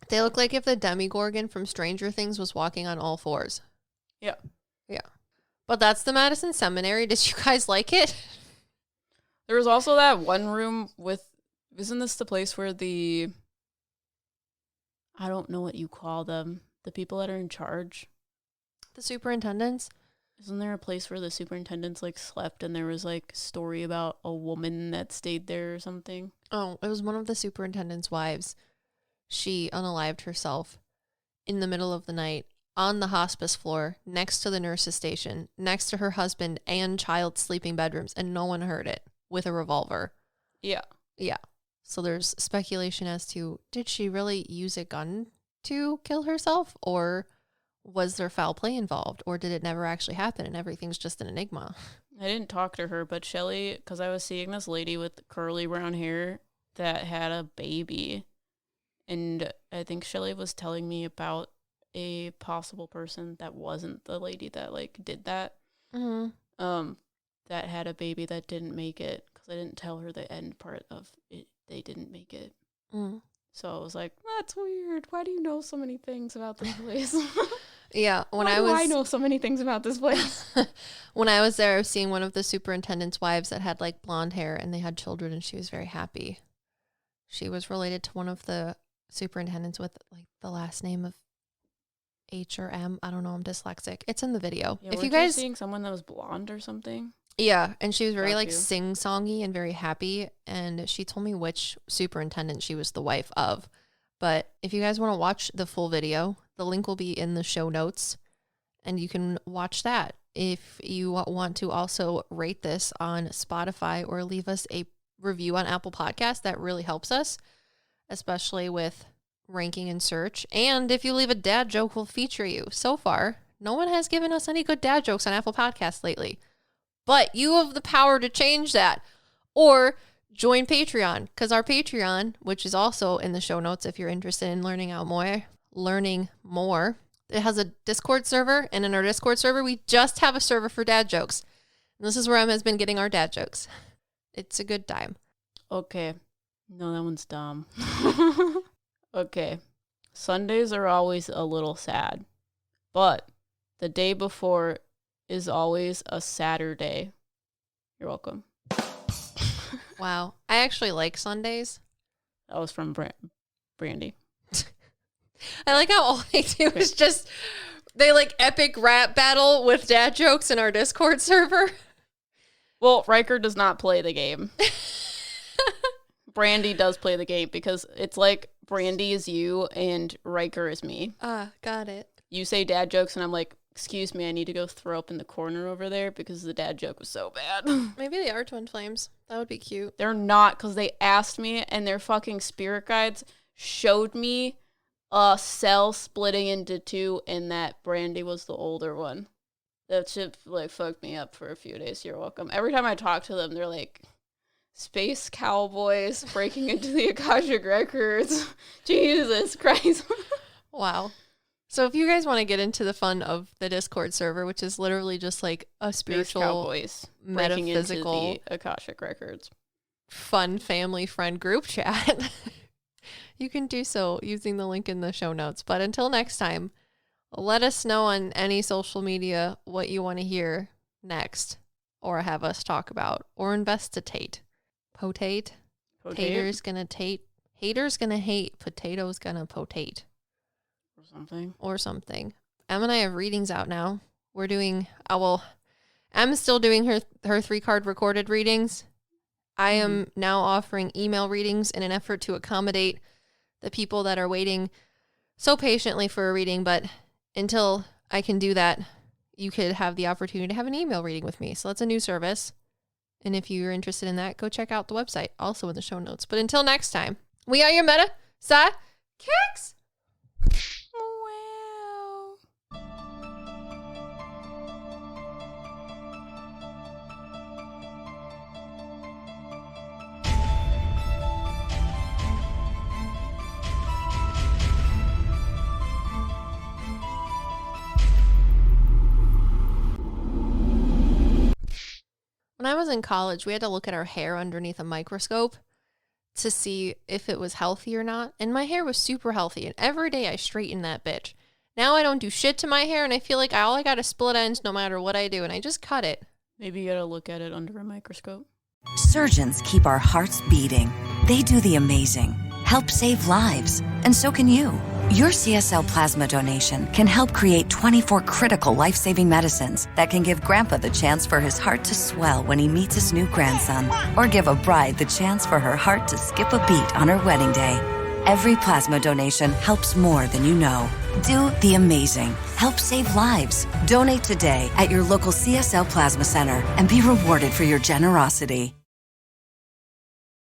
they look like if the Demogorgon from Stranger Things was walking on all fours. Yeah. Yeah. But that's the Madison Seminary. Did you guys like it? There was also that one room with, isn't this the place where I don't know what you call them, the people that are in charge? The superintendents? Isn't there a place where the superintendents like slept and there was like a story about a woman that stayed there or something? Oh, it was one of the superintendent's wives. She unalived herself in the middle of the night on the hospice floor next to the nurse's station, next to her husband and child's sleeping bedrooms, and no one heard it, with a revolver. Yeah. Yeah. So there's speculation as to, did she really use a gun to kill herself, or was there foul play involved, or did it never actually happen and everything's just an enigma? I didn't talk to her, but Shelly, because I was seeing this lady with curly brown hair that had a baby, And I think Shelly was telling me about a possible person that wasn't the lady that like did that. That had a baby that didn't make it because I didn't tell her the end part of it. They didn't make it. So I was like, that's weird. Why do you know so many things about this place? Yeah, I know so many things about this place. When I was there, I was seeing one of the superintendent's wives that had like blonde hair and they had children, and she was very happy. She was related to one of the superintendents with like the last name of H or M. I don't know. I'm dyslexic. It's in the video. Yeah, if you guys seeing someone that was blonde or something. Yeah, and she was very like sing-songy and very happy, and she told me which superintendent she was the wife of. But if you guys want to watch the full video, the link will be in the show notes, and you can watch that. If you want to also rate this on Spotify or leave us a review on Apple Podcasts, that really helps us, especially with ranking and search. And if you leave a dad joke, we'll feature you. So far, no one has given us any good dad jokes on Apple Podcasts lately. But you have the power to change that. Or join Patreon, because our Patreon, which is also in the show notes if you're interested in learning more, it has a Discord server, and in our Discord server, we just have a server for dad jokes. And this is where Em has been getting our dad jokes. It's a good time. Okay. No, that one's dumb. Okay. Sundays are always a little sad, but the day before is always a Saturday. You're welcome. Wow. I actually like Sundays. That was from Brandy. I like how all they do is just, they like epic rap battle with dad jokes in our Discord server. Well, Riker does not play the game. Brandy does play the game because it's like Brandy is you and Riker is me. Got it. You say dad jokes and I'm like, excuse me, I need to go throw up in the corner over there because the dad joke was so bad. Maybe they are twin flames. That would be cute. They're not, because they asked me and their fucking spirit guides showed me a cell splitting into two and that Brandy was the older one. That shit like fucked me up for a few days. You're welcome. Every time I talk to them, they're like, space cowboys breaking into the Akashic Records. Jesus Christ. Wow. So if you guys want to get into the fun of the Discord server, which is literally just like a spiritual, cowboys metaphysical, into the Akashic Records, fun family friend group chat, you can do so using the link in the show notes. But until next time, let us know on any social media what you want to hear next or have us talk about or investigate. Potate. Tater's gonna tate. Hater's gonna hate. Potato's gonna potate. Or something. Em and I have readings out now. We're doing, Em's still doing her 3-card recorded readings. I am now offering email readings in an effort to accommodate the people that are waiting so patiently for a reading. But until I can do that, you could have the opportunity to have an email reading with me. So that's a new service. And if you're interested in that, go check out the website, also in the show notes. But until next time, we are your Meta-Psychics. When I was in college, we had to look at our hair underneath a microscope to see if it was healthy or not. And my hair was super healthy. And every day I straighten that bitch. Now I don't do shit to my hair. And I feel like all I got is split ends no matter what I do. And I just cut it. Maybe you gotta look at it under a microscope. Surgeons keep our hearts beating. They do the amazing, help save lives. And so can you. Your CSL plasma donation can help create 24 critical life-saving medicines that can give Grandpa the chance for his heart to swell when he meets his new grandson, or give a bride the chance for her heart to skip a beat on her wedding day. Every plasma donation helps more than you know. Do the amazing. Help save lives. Donate today at your local CSL Plasma Center and be rewarded for your generosity.